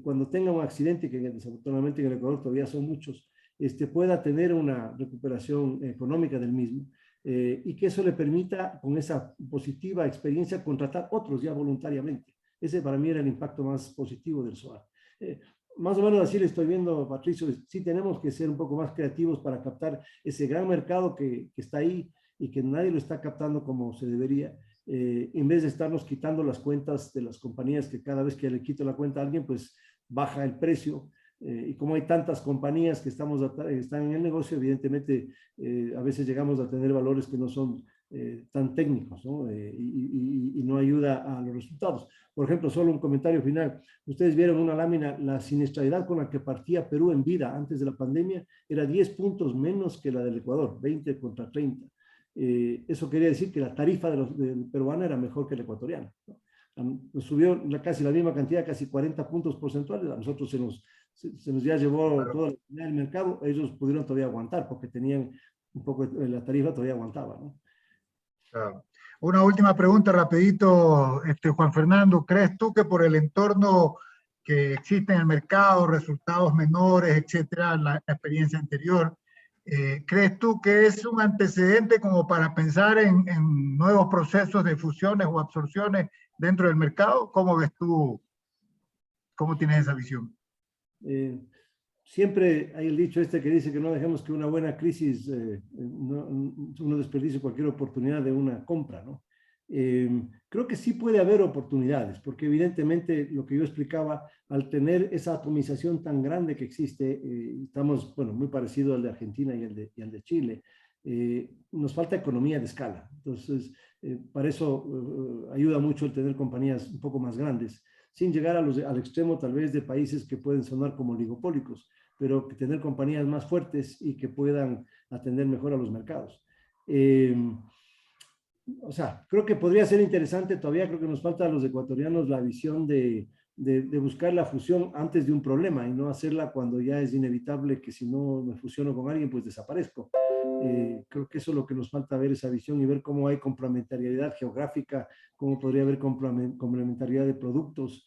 Cuando tenga un accidente, que desafortunadamente en el Ecuador todavía son muchos, pueda tener una recuperación económica del mismo, y que eso le permita, con esa positiva experiencia, contratar otros ya voluntariamente. Ese para mí era el impacto más positivo del SOAT. Más o menos así le estoy viendo, Patricio. Sí tenemos que ser un poco más creativos para captar ese gran mercado que está ahí y que nadie lo está captando como se debería, en vez de estarnos quitando las cuentas de las compañías, que cada vez que le quito la cuenta a alguien, pues baja el precio. Y como hay tantas compañías que están en el negocio, evidentemente a veces llegamos a tener valores que no son tan técnicos, ¿no? Y no ayuda a los resultados. Por ejemplo, solo un comentario final. Ustedes vieron una lámina, la siniestralidad con la que partía Perú en vida antes de la pandemia era 10 puntos menos que la del Ecuador, 20 contra 30. Eso quería decir que la tarifa del peruano era mejor que la ecuatoriana, ¿no? Nos subió casi la misma cantidad, casi 40 puntos porcentuales. A nosotros se nos ya llevó toda el mercado. Ellos pudieron todavía aguantar porque tenían un poco, la tarifa todavía aguantaba, ¿no? Claro. Una última pregunta rapidito, Juan Fernando. ¿Crees tú que por el entorno que existe en el mercado, resultados menores, etcétera, la experiencia anterior, ¿crees tú que es un antecedente como para pensar en nuevos procesos de fusiones o absorciones dentro del mercado? ¿Cómo ves tú? ¿Cómo tienes esa visión? Siempre hay el dicho que dice que no dejemos que una buena crisis uno desperdicie cualquier oportunidad de una compra, ¿no? Creo que sí puede haber oportunidades, porque evidentemente lo que yo explicaba, al tener esa atomización tan grande que existe, estamos, bueno, muy parecido al de Argentina y al de Chile. nos falta economía de escala. Entonces, para eso ayuda mucho el tener compañías un poco más grandes, sin llegar al extremo tal vez de países que pueden sonar como oligopólicos, pero que tener compañías más fuertes y que puedan atender mejor a los mercados. O sea, creo que podría ser interesante, todavía creo que nos falta a los ecuatorianos la visión de buscar la fusión antes de un problema y no hacerla cuando ya es inevitable que si no me fusiono con alguien, pues desaparezco. Creo que eso es lo que nos falta, ver esa visión y ver cómo hay complementariedad geográfica, cómo podría haber complementariedad de productos.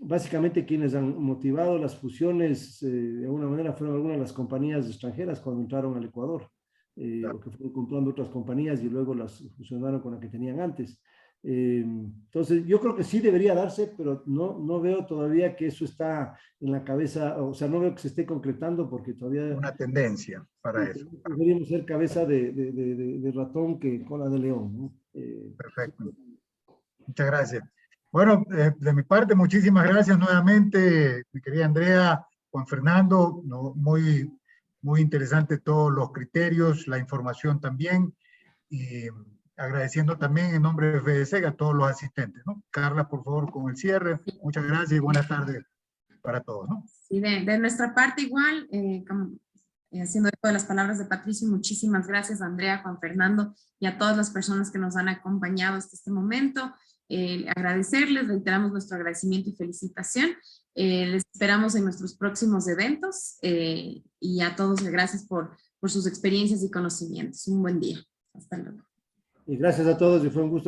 Básicamente quienes han motivado las fusiones de alguna manera fueron algunas de las compañías extranjeras cuando entraron al Ecuador, o que fueron comprando otras compañías y luego las fusionaron con la que tenían antes. Entonces yo creo que sí debería darse, pero no veo todavía que eso está en la cabeza, o sea, no veo que se esté concretando porque todavía... Una tendencia para eso. Deberíamos ser cabeza de ratón que cola de león, ¿no? Perfecto. Muchas gracias. Bueno, de mi parte, muchísimas gracias nuevamente, mi querida Andrea, Juan Fernando, no, muy interesante todos los criterios, la información también, y agradeciendo también en nombre de FEDESEG a todos los asistentes, ¿no? Carla, por favor, con el cierre. Muchas gracias y buenas tardes para todos, ¿no? Sí, de nuestra parte igual, haciendo eco de las palabras de Patricio, muchísimas gracias a Andrea, Juan Fernando y a todas las personas que nos han acompañado hasta este momento. Agradecerles, reiteramos nuestro agradecimiento y felicitación. Les esperamos en nuestros próximos eventos y a todos gracias por sus experiencias y conocimientos. Un buen día. Hasta luego. Y gracias a todos y fue un gusto.